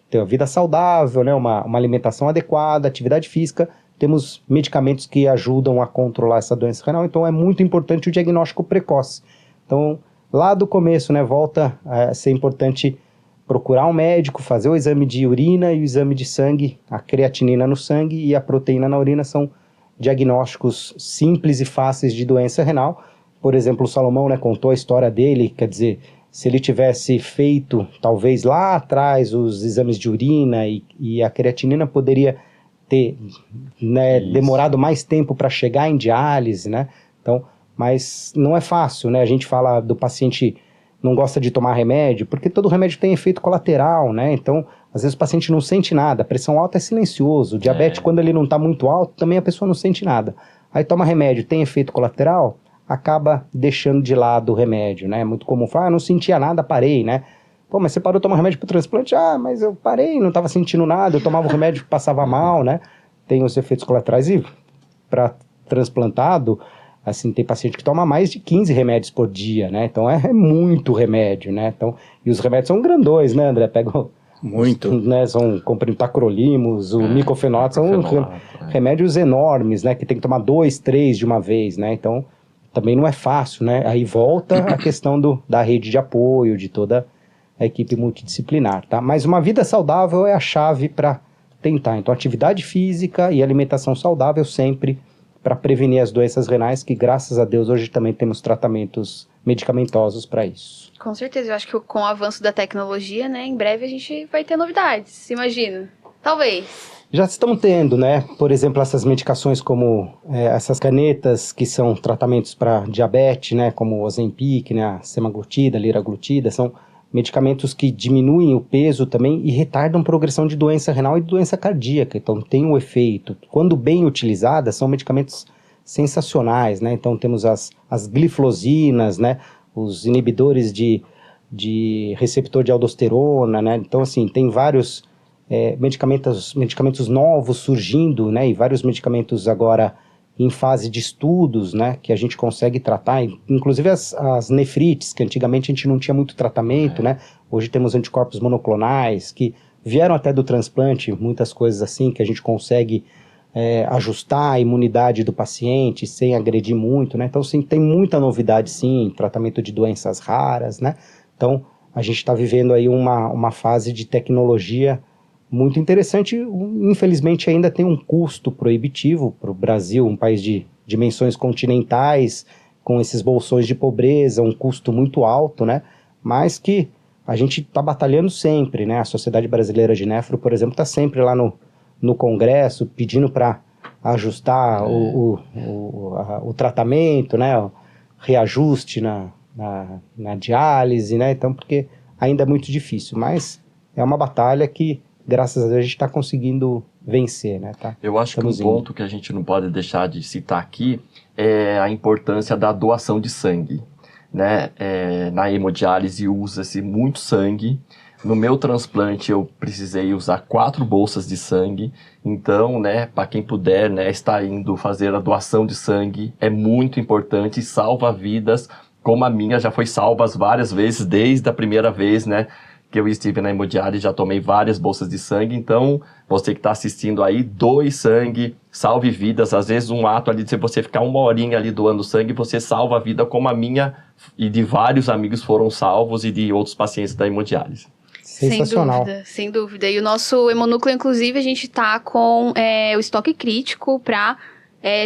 ter uma vida saudável, né, uma alimentação adequada, atividade física, temos medicamentos que ajudam a controlar essa doença renal, então é muito importante o diagnóstico precoce. Então, lá do começo, né, volta a ser importante procurar um médico, fazer o exame de urina e o exame de sangue, a creatinina no sangue e a proteína na urina são diagnósticos simples e fáceis de doença renal. Por exemplo, o Salomão, né, contou a história dele, quer dizer, se ele tivesse feito, talvez lá atrás, os exames de urina e a creatinina poderia ter, né, demorado mais tempo para chegar em diálise, né, então, mas não é fácil, né, a gente fala do paciente não gosta de tomar remédio, porque todo remédio tem efeito colateral, né? Então, às vezes o paciente não sente nada, a pressão alta é silencioso, o diabetes, quando ele não está muito alto, também a pessoa não sente nada. Aí toma remédio, tem efeito colateral, acaba deixando de lado o remédio, né? É muito comum falar, não sentia nada, parei, né? Pô, mas você parou de tomar remédio para o transplante? Ah, mas eu parei, não estava sentindo nada, eu tomava o remédio que passava mal, né? Tem os efeitos colaterais e para transplantado, assim, tem paciente que toma mais de 15 remédios por dia, né? Então é muito remédio, né? Então, e os remédios são grandões, né, André? Pegam muito. Né? São comprimidos tacrolimus, o micofenolato, são remédios enormes, né? Que tem que tomar 2, 3 de uma vez, né? Então, também não é fácil, né? Aí volta a questão da rede de apoio, de toda a equipe multidisciplinar, tá? Mas uma vida saudável é a chave para tentar. Então, atividade física e alimentação saudável sempre para prevenir as doenças renais, que graças a Deus hoje também temos tratamentos medicamentosos para isso.
Com certeza, eu acho que com o avanço da tecnologia, né, em breve a gente vai ter novidades, imagina. Talvez.
Já estamos tendo, né, por exemplo, essas medicações como essas canetas que são tratamentos para diabetes, né, como o Ozempic, né, a semaglutida, a liraglutida, são medicamentos que diminuem o peso também e retardam progressão de doença renal e de doença cardíaca, então tem um efeito. Quando bem utilizadas, são medicamentos sensacionais, né? Então temos as gliflosinas, né? Os inibidores de receptor de aldosterona, né? Então assim, tem vários medicamentos novos surgindo, né? E vários medicamentos agora em fase de estudos, né, que a gente consegue tratar, inclusive as nefrites, que antigamente a gente não tinha muito tratamento, né, hoje temos anticorpos monoclonais, que vieram até do transplante, muitas coisas assim, que a gente consegue ajustar a imunidade do paciente sem agredir muito, né, então sim, tem muita novidade sim, tratamento de doenças raras, né, então a gente está vivendo aí uma fase de tecnologia muito interessante. Infelizmente ainda tem um custo proibitivo para o Brasil, um país de dimensões continentais, com esses bolsões de pobreza, um custo muito alto, né? Mas que a gente está batalhando sempre, né? A Sociedade Brasileira de Nefro, por exemplo, está sempre lá no Congresso pedindo para ajustar o tratamento, né? O reajuste na diálise, né? Então, porque ainda é muito difícil, mas é uma batalha que graças a Deus a gente está conseguindo vencer, né? Tá?
Eu acho que um ponto que a gente não pode deixar de citar aqui é a importância da doação de sangue, né? Na hemodiálise usa-se muito sangue. No meu transplante eu precisei usar 4 bolsas de sangue. Então, né, para quem puder, né, estar indo fazer a doação de sangue é muito importante e salva vidas, como a minha já foi salva várias vezes, desde a primeira vez, né? Que eu estive na hemodiálise, já tomei várias bolsas de sangue, então você que está assistindo aí, doe sangue, salve vidas, às vezes um ato ali de você ficar 1 horinha ali doando sangue, você salva a vida como a minha e de vários amigos foram salvos e de outros pacientes da hemodiálise.
Sensacional.
Sem dúvida. E o nosso hemonúcleo, inclusive, a gente está com o estoque crítico para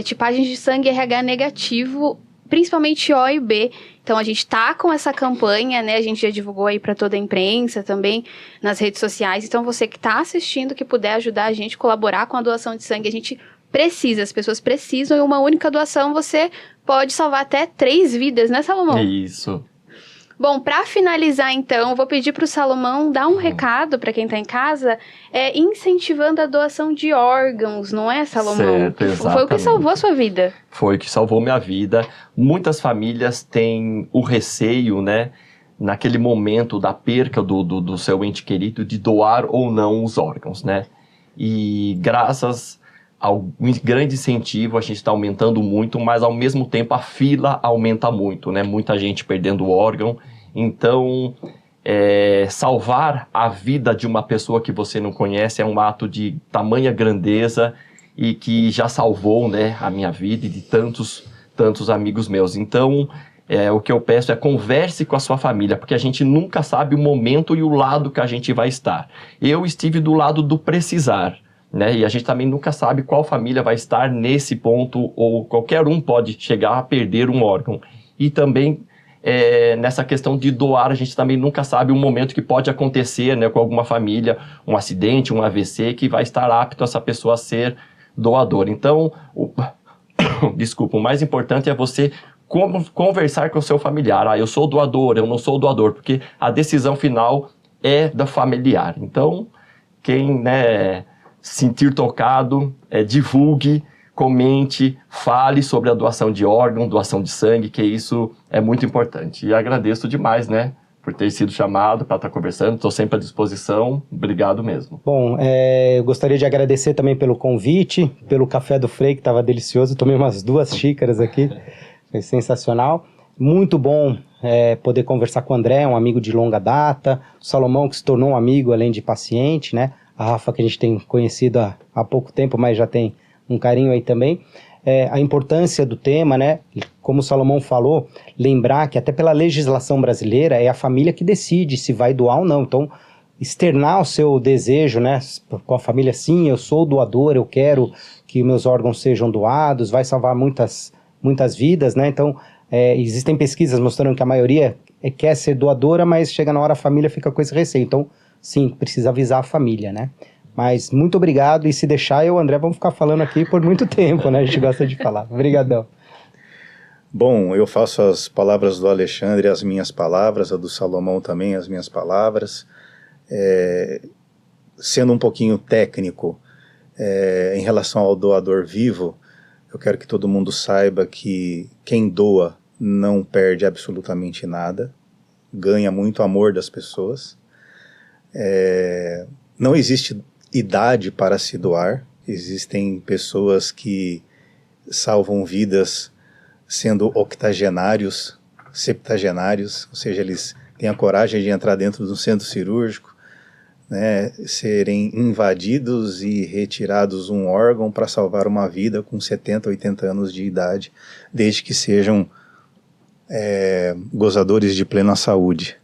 tipagem de sangue RH negativo, principalmente O e B. Então, a gente tá com essa campanha, né? A gente já divulgou aí para toda a imprensa também, nas redes sociais. Então, você que tá assistindo, que puder ajudar a gente, colaborar com a doação de sangue, a gente precisa, as pessoas precisam, e uma única doação você pode salvar até 3 vidas, né, Salomão?
Isso.
Bom, para finalizar, então, vou pedir para o Salomão dar um recado para quem está em casa, incentivando a doação de órgãos, não é, Salomão?
Certo, exatamente.
Foi o que salvou a sua vida.
Foi o que salvou minha vida. Muitas famílias têm o receio, né, naquele momento da perca do seu ente querido, de doar ou não os órgãos, né? E graças ao grande incentivo, a gente está aumentando muito, mas ao mesmo tempo a fila aumenta muito, né? Muita gente perdendo o órgão. Então, salvar a vida de uma pessoa que você não conhece é um ato de tamanha grandeza e que já salvou, né, a minha vida e de tantos amigos meus. Então, o que eu peço é converse com a sua família, porque a gente nunca sabe o momento e o lado que a gente vai estar. Eu estive do lado do precisar, né? E a gente também nunca sabe qual família vai estar nesse ponto, ou qualquer um pode chegar a perder um órgão. E também, nessa questão de doar, a gente também nunca sabe o momento que pode acontecer, né, com alguma família, um acidente, um AVC, que vai estar apto essa pessoa a ser doadora. Então, desculpa, o mais importante é você conversar com o seu familiar. Eu sou doador, eu não sou doador, porque a decisão final é da familiar. Então, quem, né, sentir tocado, divulgue, comente, fale sobre a doação de órgão, doação de sangue, que isso é muito importante. E agradeço demais, né, por ter sido chamado para estar conversando. Estou sempre à disposição. Obrigado mesmo.
Bom, eu gostaria de agradecer também pelo convite, pelo café do Frei, que estava delicioso. Tomei umas 2 xícaras aqui, foi sensacional. Muito bom poder conversar com o André, um amigo de longa data, o Salomão, que se tornou um amigo além de paciente, né? A Rafa, que a gente tem conhecido há pouco tempo, mas já tem um carinho aí também. A importância do tema, né? Como o Salomão falou, lembrar que até pela legislação brasileira é a família que decide se vai doar ou não. Então, externar o seu desejo, né? Com a família, sim, eu sou doador, eu quero que meus órgãos sejam doados, vai salvar muitas vidas, né? Então, existem pesquisas mostrando que a maioria quer ser doadora, mas chega na hora a família fica com esse receio. Então, sim, precisa avisar a família, né? Mas muito obrigado, e se deixar, eu e o André vamos ficar falando aqui por muito tempo, né? A gente gosta de falar. Obrigadão.
Bom, eu faço as palavras do Alexandre, as minhas palavras, a do Salomão também, as minhas palavras. Sendo um pouquinho técnico, em relação ao doador vivo, eu quero que todo mundo saiba que quem doa não perde absolutamente nada, ganha muito amor das pessoas. Não existe idade para se doar. Existem pessoas que salvam vidas sendo octogenários, septagenários, ou seja, eles têm a coragem de entrar dentro do centro cirúrgico, né, serem invadidos e retirados um órgão para salvar uma vida com 70, 80 anos de idade, desde que sejam gozadores de plena saúde.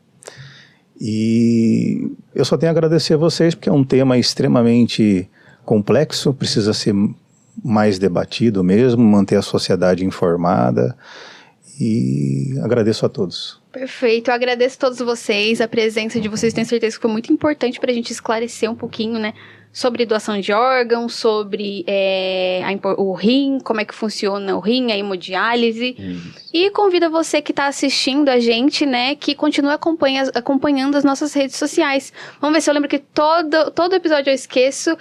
E eu só tenho a agradecer a vocês, porque é um tema extremamente complexo, precisa ser mais debatido mesmo, manter a sociedade informada, e agradeço a todos.
Perfeito, eu agradeço a todos vocês, a presença de vocês, tenho certeza que foi muito importante para a gente esclarecer um pouquinho, né, sobre doação de órgãos, sobre o rim, como é que funciona o rim, a hemodiálise. E convido você que está assistindo a gente, né, que continue acompanhando as nossas redes sociais. Vamos ver se eu lembro que todo episódio eu esqueço,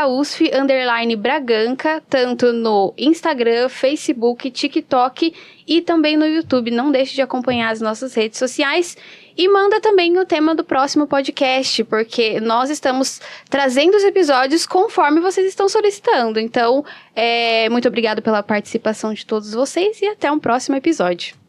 @USF_Braganca, tanto no Instagram, Facebook, TikTok e também no YouTube. Não deixe de acompanhar as nossas redes sociais. E manda também o tema do próximo podcast, porque nós estamos trazendo os episódios conforme vocês estão solicitando. Então, muito obrigado pela participação de todos vocês e até um próximo episódio.